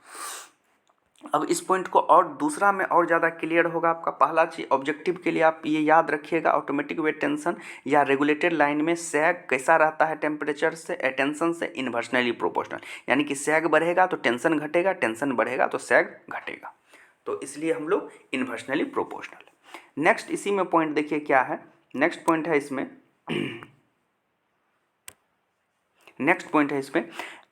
अब इस पॉइंट को और दूसरा में और ज़्यादा क्लियर होगा आपका। पहला चीज ऑब्जेक्टिव के लिए आप ये याद रखिएगा, ऑटोमेटिक वेट टेंशन या रेगुलेटेड लाइन में सैग कैसा रहता है, टेम्परेचर से टेंशन से इन्वर्सनली प्रोपोर्शनल, यानी कि सैग बढ़ेगा तो टेंशन घटेगा, टेंशन बढ़ेगा तो सैग घटेगा, तो इसलिए हम लोग इन्वर्सनली प्रोपोर्शनल। नेक्स्ट इसी में पॉइंट देखिए क्या है, नेक्स्ट पॉइंट है इसमें नेक्स्ट पॉइंट है इसमें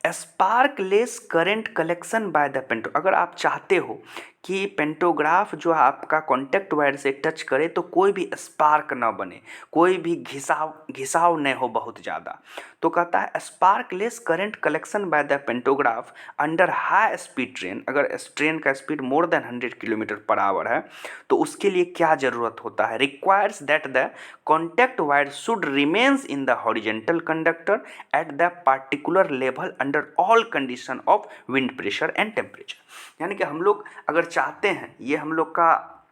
स्पार्कलेस करंट कलेक्शन बाय द पेंटो। अगर आप चाहते हो कि पेंटोग्राफ जो आपका कॉन्टैक्ट वायर से टच करे तो कोई भी स्पार्क ना बने, कोई भी घिसाव नहीं हो बहुत ज़्यादा, तो कहता है sparkless current collection by the pantograph under high speed train. अगर ट्रेन का speed more than 100 kilometre per hour है तो उसके लिए क्या ज़रूरत होता है, requires that the contact wire should remains in the horizontal conductor at the particular level under all condition of wind pressure and temperature. यानी कि हम लोग अगर चाहते हैं, ये हम लोग का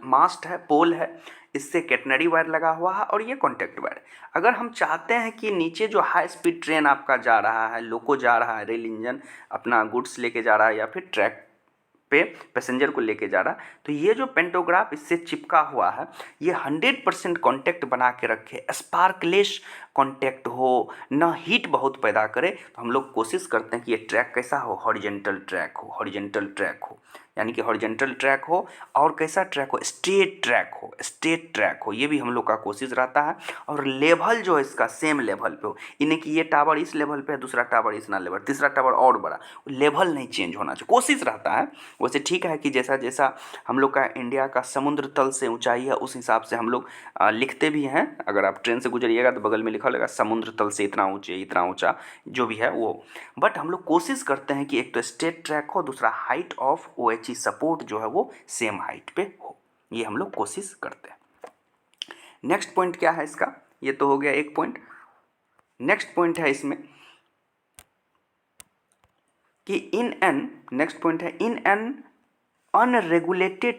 मास्ट है, पोल है, इससे कैटनरी वायर लगा हुआ है और ये कॉन्टैक्ट वायर। अगर हम चाहते हैं कि नीचे जो हाई स्पीड ट्रेन आपका जा रहा है, लोको जा रहा है, रेल इंजन अपना गुड्स लेके जा रहा है या फिर ट्रैक पे पैसेंजर को लेके जा रहा, तो ये जो पेंटोग्राफ इससे चिपका हुआ है ये 100% कॉन्टैक्ट बना के रखे, स्पार्कलेस कॉन्टैक्ट हो, ना हीट बहुत पैदा करे। तो हम लोग कोशिश करते हैं कि ये ट्रैक कैसा हो, हॉरिजेंटल ट्रैक हो, हॉरिजेंटल ट्रैक हो, यानी कि हॉरिजेंटल ट्रैक हो, और कैसा ट्रैक हो, स्ट्रेट ट्रैक हो, स्ट्रेट ट्रैक हो, ये भी हम लोग का कोशिश रहता है। और लेवल जो है इसका सेम लेवल पे हो, इन्हें कि ये टावर इस लेवल पे है, दूसरा टावर इस ना लेवल, तीसरा टावर और बड़ा, लेवल नहीं चेंज होना चाहिए, कोशिश रहता है। वैसे ठीक है कि जैसा जैसा हम लोग का इंडिया का समुद्र तल से ऊंचाई है उस हिसाब से हम लोग लिखते भी हैं। अगर आप ट्रेन से गुजरिएगा तो बगल में लिखा होगा समुद्र तल से इतना ऊंचे, इतना ऊंचा, जो भी है वो, बट हम लोग कोशिश करते हैं कि एक तो स्ट्रेट ट्रैक हो, दूसरा हाइट ऑफ OHE सपोर्ट जो है वो सेम हाइट पे हो, ये हम लोग कोशिश करते हैं। नेक्स्ट पॉइंट क्या है इसका, ये तो हो गया एक पॉइंट। नेक्स्ट पॉइंट है इसमें कि नेक्स्ट पॉइंट है in an unregulated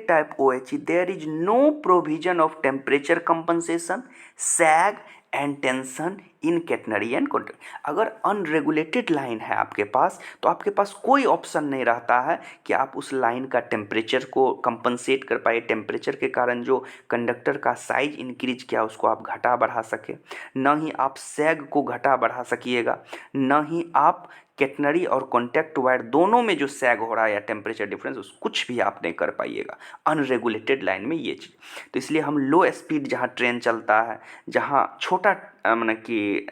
type OHE there is no provision of temperature compensation, sag and tension in catenary and contact। अगर अनरेगुलेटेड लाइन है आपके पास तो आपके पास कोई ऑप्शन नहीं रहता है कि आप उस लाइन का टेम्परेचर को कंपनसेट कर पाए, टेम्परेचर के कारण जो कंडक्टर का साइज इंक्रीज किया उसको आप घटा बढ़ा सके, न ही आप सैग को घटा बढ़ा सकिएगा, न ही आप कैटनरी और कॉन्टैक्ट वायर दोनों में जो सैग हो रहा है या टेम्परेचर डिफरेंस उस कुछ भी आप नहीं कर पाइएगा अनरेगुलेटेड लाइन में ये चीज़। तो इसलिए हम लो स्पीड जहाँ ट्रेन चलता है, जहाँ छोटा मतलब कि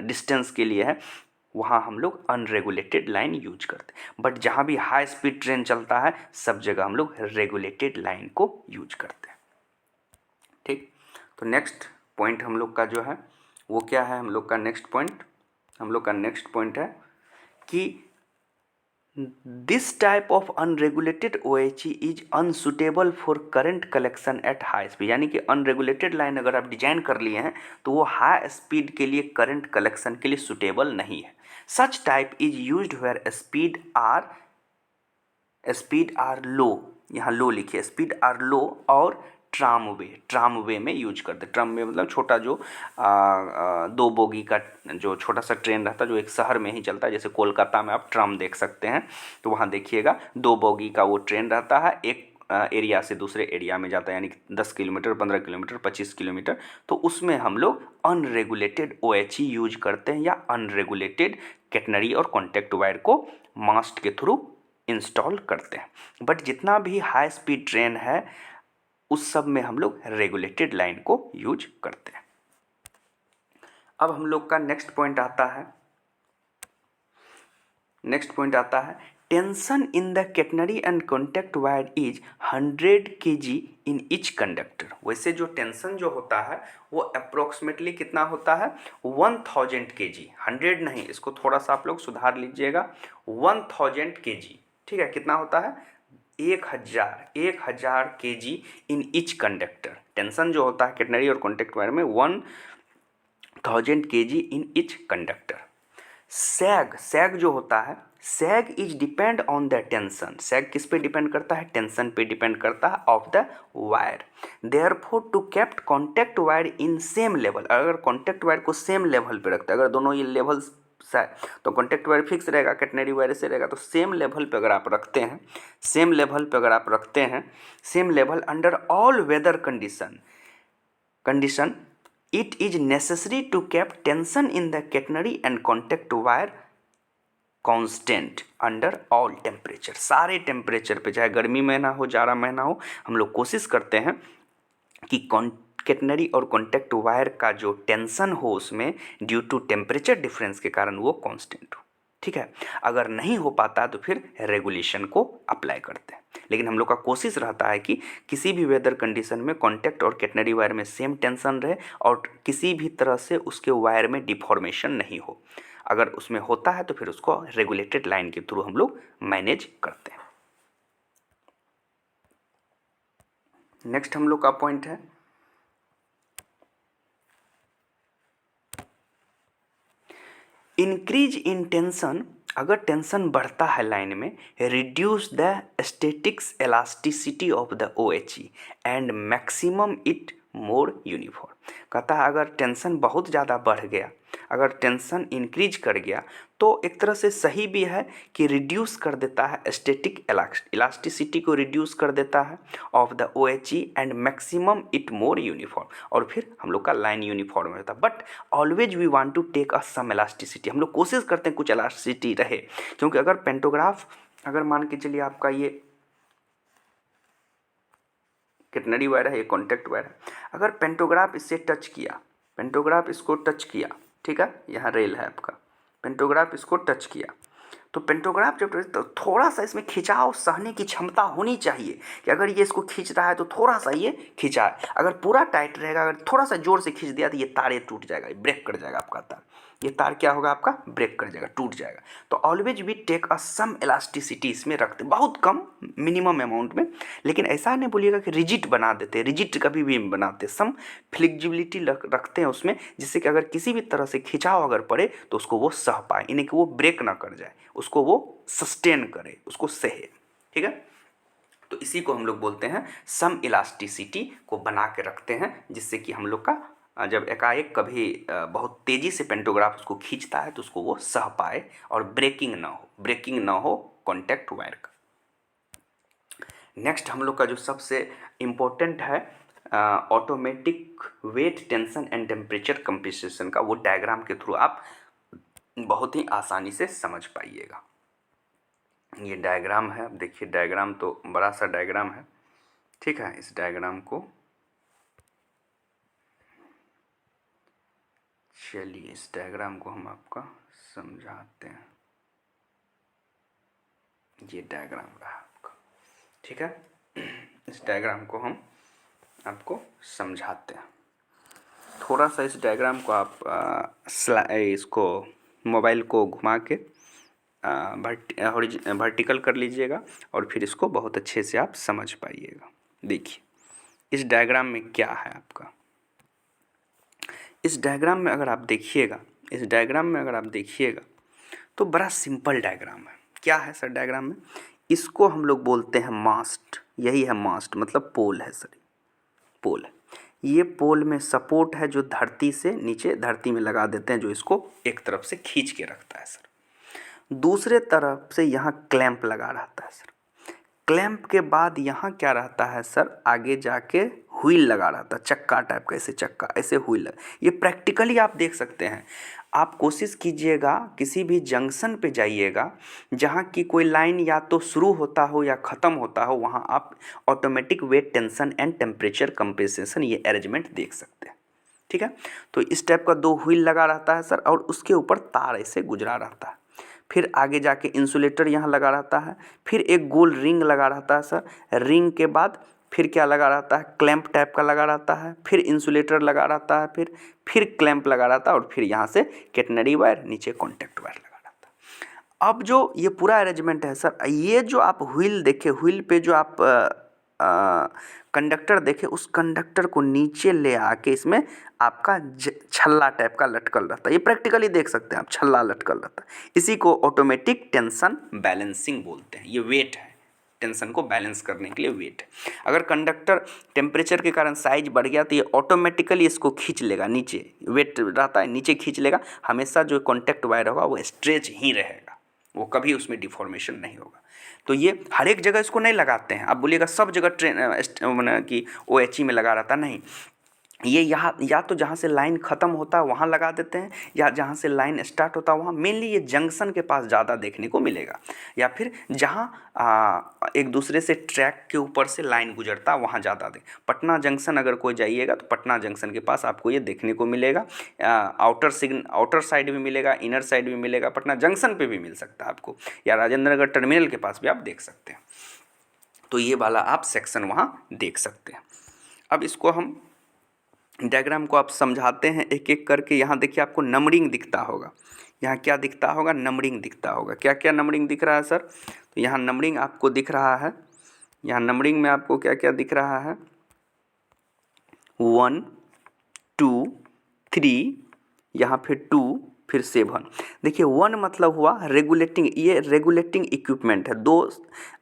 डिस्टेंस के लिए है, वहाँ हम लोग अनरेगुलेटेड लाइन यूज करते हैं, बट जहाँ भी हाई स्पीड ट्रेन चलता है सब जगह हम लोग रेगुलेटेड लाइन को यूज करते हैं। ठीक, तो नेक्स्ट पॉइंट हम लोग का जो है वो क्या है, हम लोग का नेक्स्ट पॉइंट है कि this type of unregulated OHE is unsuitable for current collection at high speed. यानी कि अनरेगुलेटेड लाइन अगर आप डिजाइन कर लिए हैं तो वो हाई स्पीड के लिए करंट कलेक्शन के लिए सुटेबल नहीं है। Such type is used where speed are low, यहाँ लो लिखिए, स्पीड आर लो, और ट्रामवे में यूज करते हैं। ट्रामवे मतलब छोटा जो 2 बोगी का जो छोटा सा ट्रेन रहता है जो एक शहर में ही चलता है, जैसे कोलकाता में आप ट्राम देख सकते हैं, तो वहाँ देखिएगा 2 बोगी का वो ट्रेन रहता है, एक एरिया से दूसरे एरिया में जाता है, यानी 10 किलोमीटर, 15 किलोमीटर, 25 किलोमीटर, तो उसमें हम लोग अनरेगुलेटेड OHE यूज करते हैं या अनरेगुलेटेड कैटनरी और कॉन्टैक्ट वायर को मास्ट के थ्रू इंस्टॉल करते हैं। बट जितना भी हाई स्पीड ट्रेन है उस सब में हम लोग रेगुलेटेड लाइन को यूज करते हैं। अब हम लोग का नेक्स्ट पॉइंट आता है tension in the catenary and contact wire is 100 kg in each conductor. वैसे जो टेंशन जो होता है वो अप्रोक्सीमेटली कितना होता है, 1000 kg, 100 नहीं, इसको थोड़ा सा आप लोग सुधार लीजिएगा, 1000 kg, ठीक है, कितना होता है 1000 kg in each conductor. Tension जो होता है कैटनरी और कॉन्टैक्ट वायर में 1000 kg in each conductor. Sag जो होता है sag is depend on the tension, sag किस पे डिपेंड करता है, टेंशन पे डिपेंड करता है of the wire. Therefore to kept contact wire in same level, अगर कॉन्टैक्ट वायर को सेम लेवल पे रखते हैं, अगर दोनों ये लेवल तो कॉन्टैक्ट वायर फिक्स रहेगा, कैटनरी वायर से रहेगा, तो सेम लेवल पे अगर आप रखते हैं, सेम लेवल पे अगर आप रखते हैं, same level under all weather condition it is necessary to keep tension in the catenary and contact wire constant under all temperature, सारे टेम्परेचर पे, चाहे गर्मी महीना हो जाड़ा महीना हो, हम लोग कोशिश करते हैं कि कैटनरी और कॉन्टैक्ट वायर का जो टेंशन हो उसमें ड्यू टू टेम्परेचर डिफरेंस के कारण वो कांस्टेंट हो। ठीक है, अगर नहीं हो पाता तो फिर रेगुलेशन को अप्लाई करते हैं, लेकिन हम लोग का कोशिश रहता है कि किसी भी वेदर कंडीशन में कॉन्टैक्ट और कैटनरी वायर में सेम टेंशन रहे और किसी भी तरह से उसके वायर में डिफॉर्मेशन नहीं हो। अगर उसमें होता है तो फिर उसको रेगुलेटेड लाइन के थ्रू हम लोग मैनेज करते हैं। नेक्स्ट हम लोग का पॉइंट है इंक्रीज इन टेंशन, अगर टेंशन बढ़ता है लाइन में, reduce the statics elasticity of the OHE and maximum it more uniform. कहता है अगर टेंशन बहुत ज़्यादा बढ़ गया, अगर टेंशन इंक्रीज कर गया तो एक तरह से सही भी है कि रिड्यूस कर देता है, स्टैटिक इलास्टिसिटी को रिड्यूस कर देता है of the OHE and maximum it more uniform, और फिर हम लोग का लाइन यूनिफॉर्म रहता है। But always we want to take a some elasticity, हम लोग कोशिश करते हैं कुछ इलास्टिसिटी रहे, क्योंकि अगर पेंटोग्राफ, अगर मान के चलिए आपका ये कैटनरी वायर है, ये कॉन्टैक्ट वायर है, अगर पेंटोग्राफ इससे टच किया, पेंटोग्राफ इसको टच किया, ठीक है, यहाँ रेल है आपका, पेंटोग्राफ इसको टच किया, तो पेंटोग्राफ जब तो थोड़ा सा इसमें खिंचाव सहने की क्षमता होनी चाहिए कि अगर ये इसको खींच रहा है तो थोड़ा सा ये खिंचाए, अगर पूरा टाइट रहेगा, अगर थोड़ा सा जोर से खींच दिया तो ये तार ये टूट जाएगा, ब्रेक कर जाएगा आपका तार, ये तार क्या होगा आपका ब्रेक कर जाएगा, टूट जाएगा। तो always we take a some elasticity इसमें रखते, बहुत कम मिनिमम अमाउंट में, लेकिन ऐसा नहीं बोलिएगा कि रिजिड बना देते, रिजिड कभी भी बनाते, सम फ्लेक्सिबिलिटी रखते हैं उसमें, जिससे कि अगर किसी भी तरह से खिंचाव अगर पड़े तो उसको वो सह पाए, यानी कि वो ब्रेक ना कर जाए, उसको वो सस्टेन करे, उसको सहे। ठीक है, तो इसी को हम लोग बोलते हैं सम इलास्टिसिटी को बना के रखते हैं, जिससे कि हम लोग का जब एकाएक कभी बहुत तेज़ी से पेंटोग्राफ उसको खींचता है तो उसको वो सह पाए और ब्रेकिंग ना हो कॉन्टैक्ट वायर का। नेक्स्ट हम लोग का जो सबसे इम्पोर्टेंट है automatic weight tension and temperature compensation का, वो डायग्राम के थ्रू आप बहुत ही आसानी से समझ पाइएगा। ये डायग्राम है, अब देखिए डायग्राम तो बड़ा सा डायग्राम है, ठीक है, इस डायग्राम को चलिए इस डायग्राम को हम आपका समझाते हैं। ये डायग्राम रहा आपका, ठीक है, इस डायग्राम को हम आपको समझाते हैं। थोड़ा सा इस डायग्राम को आप इसको मोबाइल को घुमा के वर्टिकल कर लीजिएगा और फिर इसको बहुत अच्छे से आप समझ पाइएगा। देखिए इस डायग्राम में क्या है आपका, इस डायग्राम में अगर आप देखिएगा, इस डायग्राम में अगर आप देखिएगा तो बड़ा सिंपल डायग्राम है। क्या है सर डायग्राम में, इसको हम लोग बोलते हैं मास्ट, यही है मास्ट, मतलब पोल है सर, पोल है। ये पोल में सपोर्ट है जो धरती से नीचे धरती में लगा देते हैं, जो इसको एक तरफ से खींच के रखता है सर। दूसरे तरफ से यहाँ क्लैंप लगा रहता है सर। क्लैंप के बाद यहाँ क्या रहता है सर, आगे जाके व्हील लगा रहता है, चक्का टाइप का, ऐसे चक्का, ऐसे व्हील। ये प्रैक्टिकली आप देख सकते हैं। आप कोशिश कीजिएगा किसी भी जंक्शन पे जाइएगा जहाँ की कोई लाइन या तो शुरू होता हो या ख़त्म होता हो, वहाँ आप automatic weight tension and temperature compensation ये अरेंजमेंट देख सकते हैं। ठीक है, तो इस टाइप का 2 व्हील लगा रहता है सर, और उसके ऊपर तार ऐसे गुजरा रहता है। फिर आगे जाके इंसुलेटर यहाँ लगा रहता है, फिर एक गोल रिंग लगा रहता है सर। रिंग के बाद फिर क्या लगा रहता है, क्लैंप टाइप का लगा रहता है, फिर इंसुलेटर लगा रहता है, फिर क्लैंप लगा रहता है, और फिर यहाँ से कैटनरी वायर, नीचे कॉन्टैक्ट वायर लगा रहता है। अब जो ये पूरा अरेंजमेंट है सर, ये जो आप व्हील देखे, व्हील पे जो आप कंडक्टर देखे, उस कंडक्टर को नीचे ले आके इसमें आपका छल्ला टाइप का लटकल रहता है। ये प्रैक्टिकली देख सकते हैं आप, छल्ला लटकल रहता है। इसी को ऑटोमेटिक टेंशन बैलेंसिंग बोलते हैं। ये वेट है, टेंशन को बैलेंस करने के लिए वेट है। अगर कंडक्टर टेम्परेचर के कारण साइज बढ़ गया तो ये ऑटोमेटिकली इसको खींच लेगा नीचे, वेट रहता है नीचे खींच लेगा। हमेशा जो कॉन्टैक्ट वायर होगा वो स्ट्रेच ही रहेगा, वो कभी उसमें डिफॉर्मेशन नहीं होगा। तो ये हर एक जगह इसको नहीं लगाते हैं। आप बोलिएगा सब जगह ट्रेन कि OHE में लगा रहता, नहीं। ये यहाँ या तो जहाँ से लाइन ख़त्म होता है वहाँ लगा देते हैं, या जहाँ से लाइन स्टार्ट होता है वहाँ। मेनली ये जंक्शन के पास ज़्यादा देखने को मिलेगा, या फिर जहाँ एक दूसरे से ट्रैक के ऊपर से लाइन गुजरता है वहाँ ज़्यादा देख। पटना जंक्शन अगर कोई जाइएगा तो पटना जंक्शन के पास आपको ये देखने को मिलेगा। आउटर साइड भी मिलेगा, इनर साइड भी मिलेगा, पटना जंक्शन पे भी मिल सकता है आपको, या राजेंद्र नगर टर्मिनल के पास भी आप देख सकते हैं। तो ये वाला आप सेक्शन वहाँ देख सकते हैं। अब इसको हम डायग्राम को आप समझाते हैं एक एक करके। यहाँ देखिए आपको नंबरिंग दिखता होगा, यहाँ क्या दिखता होगा, नंबरिंग दिखता होगा। क्या क्या नंबरिंग दिख रहा है सर? तो यहाँ नंबरिंग आपको दिख रहा है, यहाँ नंबरिंग में आपको क्या क्या दिख रहा है, 1 2 3, यहाँ फिर 2, फिर 7। देखिए 1 मतलब हुआ रेगुलेटिंग, ये रेगुलेटिंग इक्विपमेंट है। 2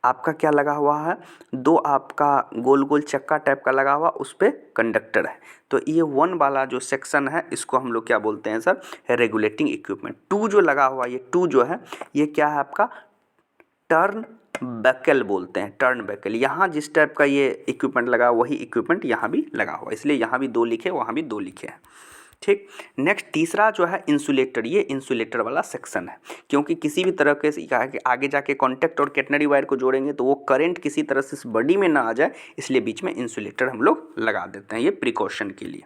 आपका क्या लगा हुआ है, 2 आपका गोल गोल चक्का टाइप का लगा हुआ, उस पर कंडक्टर है। तो ये 1 वाला जो सेक्शन है इसको हम लोग क्या बोलते हैं सर, रेगुलेटिंग इक्विपमेंट। 2 जो लगा हुआ, ये 2 जो है ये क्या है आपका, टर्न बैकल बोलते हैं, टर्न बैकल। यहाँ जिस टाइप का ये इक्विपमेंट लगा वही इक्विपमेंट यहाँ भी लगा हुआ, इसलिए यहाँ भी 2 लिखे वहाँ भी 2 लिखे हैं। ठीक। नेक्स्ट तीसरा जो है इंसुलेटर, ये इंसुलेटर वाला सेक्शन है, क्योंकि किसी भी तरह के आगे जाके कॉन्टैक्ट और कैटनरी वायर को जोड़ेंगे तो वो करंट किसी तरह से इस बॉडी में ना आ जाए, इसलिए बीच में इंसुलेटर हम लोग लगा देते हैं, ये प्रिकॉशन के लिए।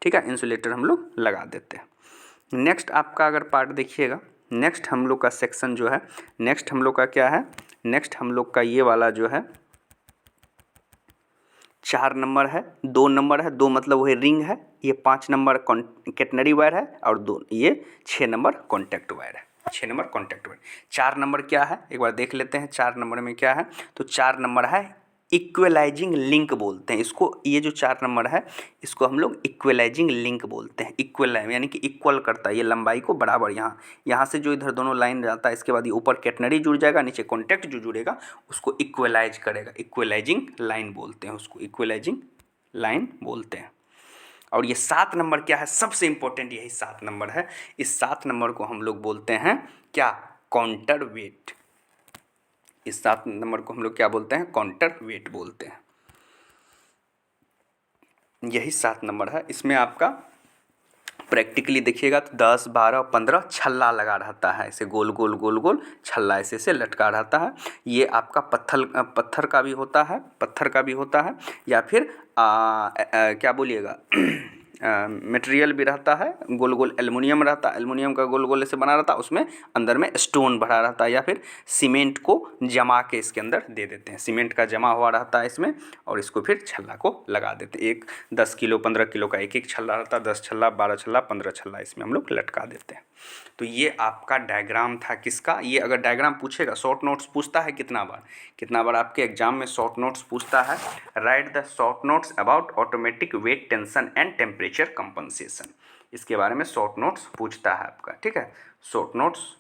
ठीक है, इंसुलेटर हम लोग लगा देते हैं। नेक्स्ट आपका अगर पार्ट देखिएगा, नेक्स्ट हम लोग का सेक्शन जो है, नेक्स्ट हम लोग का क्या है, नेक्स्ट हम लोग का ये वाला जो है 4 नंबर है, 2 नंबर है, 2 मतलब वही रिंग है, ये 5 नंबर कैटनरी वायर है, और 2 ये 6 नंबर कॉन्टैक्ट वायर है, 6 नंबर कॉन्टैक्ट वायर। 4 नंबर क्या है एक बार देख लेते हैं, 4 नंबर में क्या है। तो 4 नंबर है इक्वलाइजिंग लिंक बोलते हैं इसको। ये जो 4 नंबर है इसको हम लोग इक्वलाइजिंग लिंक बोलते हैं। इक्वल यानी कि इक्वल करता है ये लंबाई को बराबर। यहाँ से जो इधर दोनों लाइन जाता है, इसके बाद ये ऊपर कैटनरी जुड़ जाएगा, नीचे कॉन्टैक्ट जो जुड़ेगा उसको इक्वलाइज करेगा, इक्वलाइजिंग लाइन बोलते हैं उसको, इक्वलाइजिंग लाइन बोलते हैं। और ये 7 नंबर क्या है, सबसे इंपॉर्टेंट यही 7 नंबर है। इस 7 नंबर को हम लोग बोलते हैं क्या, काउंटर वेट। इस 7 नंबर को हम लोग क्या बोलते हैं, काउंटर वेट बोलते हैं। यही 7 नंबर है। इसमें आपका प्रैक्टिकली देखिएगा तो 10 12 15 छल्ला लगा रहता है, ऐसे गोल गोल गोल गोल छल्ला ऐसे ऐसे लटका रहता है। ये आपका पत्थर का भी होता है, पत्थर का भी होता है, या फिर क्या बोलिएगा मटेरियल भी रहता है, गोल गोल एल्युमिनियम रहता है, एल्युमिनियम का गोल गोल ऐसे बना रहता है, उसमें अंदर में स्टोन भरा रहता है, या फिर सीमेंट को जमा के इसके अंदर दे देते हैं, सीमेंट का जमा हुआ रहता है इसमें, और इसको फिर छल्ला को लगा देते हैं। एक 10 किलो 15 किलो का एक एक छल्ला रहता है, 10 छल्ला 12 छल्ला 15 छल्ला इसमें हम लोग लटका देते हैं। तो ये आपका डायग्राम था किसका। ये अगर डायग्राम पूछेगा, शॉर्ट नोट्स पूछता है कितना बार आपके एग्जाम में शॉर्ट नोट्स पूछता है, write the short notes about automatic weight tension and temperature compensation. इसके बारे में शॉर्ट नोट्स पूछता है आपका। ठीक है, शॉर्ट नोट्स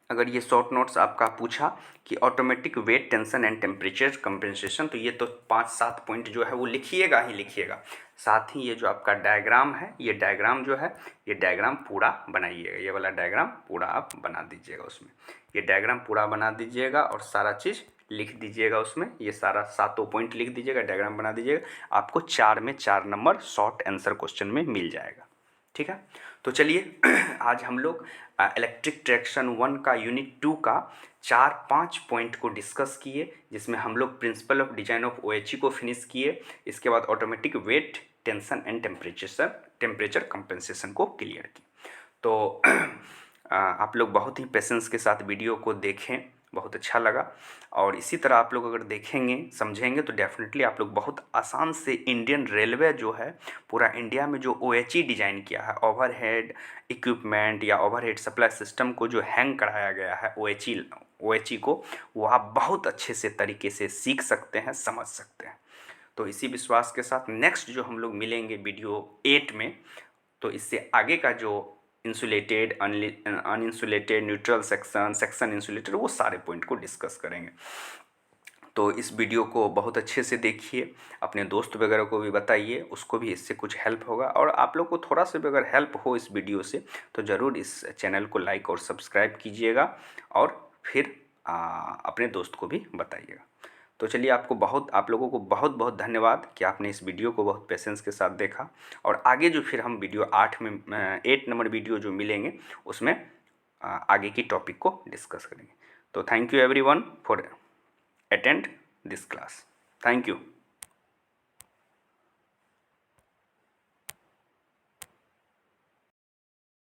अगर ये शॉर्ट नोट्स आपका पूछा कि automatic weight tension and temperature compensation, तो ये तो 5-7 पॉइंट जो है वो लिखिएगा ही लिखिएगा। साथ ही ये जो आपका डायग्राम है, ये डायग्राम जो है, ये डायग्राम पूरा बनाइएगा, ये वाला डायग्राम पूरा आप बना दीजिएगा। उसमें ये डायग्राम पूरा बना दीजिएगा और सारा चीज़ लिख दीजिएगा उसमें, ये सारा 7 पॉइंट लिख दीजिएगा, डायग्राम बना दीजिएगा। आपको 4 में 4 नंबर शॉर्ट आंसर क्वेश्चन में मिल जाएगा। ठीक है, तो चलिए आज हम लोग इलेक्ट्रिक ट्रैक्शन 1 का यूनिट 2 का 4-5 पॉइंट को डिस्कस किए, जिसमें हम लोग principle of design of OHE को फिनिश किए। इसके बाद automatic weight tension and temperature compensation को क्लियर की। तो आप लोग बहुत ही पेशेंस के साथ वीडियो को देखें बहुत अच्छा लगा। और इसी तरह आप लोग अगर देखेंगे समझेंगे तो डेफिनेटली आप लोग बहुत आसान से इंडियन रेलवे जो है पूरा इंडिया में जो OHE डिज़ाइन किया है, ओवरहेड इक्विपमेंट या ओवरहेड सप्लाई सिस्टम को जो हैंग कराया गया है OHE को, वो आप बहुत अच्छे से तरीके से सीख सकते हैं, समझ सकते हैं। तो इसी विश्वास के साथ नेक्स्ट जो हम लोग मिलेंगे वीडियो 8 में, तो इससे आगे का जो insulated uninsulated neutral section insulated, वो सारे पॉइंट को डिस्कस करेंगे। तो इस वीडियो को बहुत अच्छे से देखिए, अपने दोस्त वगैरह को भी बताइए, उसको भी इससे कुछ हेल्प होगा। और आप लोग को थोड़ा सा भी अगर हेल्प हो इस वीडियो से तो ज़रूर इस चैनल को लाइक और सब्सक्राइब कीजिएगा, और फिर अपने दोस्त को भी बताइएगा। तो चलिए, आप लोगों को बहुत बहुत धन्यवाद कि आपने इस वीडियो को बहुत पेशेंस के साथ देखा। और आगे जो फिर हम वीडियो 8 नंबर वीडियो जो मिलेंगे उसमें आगे की टॉपिक को डिस्कस करेंगे। तो thank you everyone for attend this class. Thank you.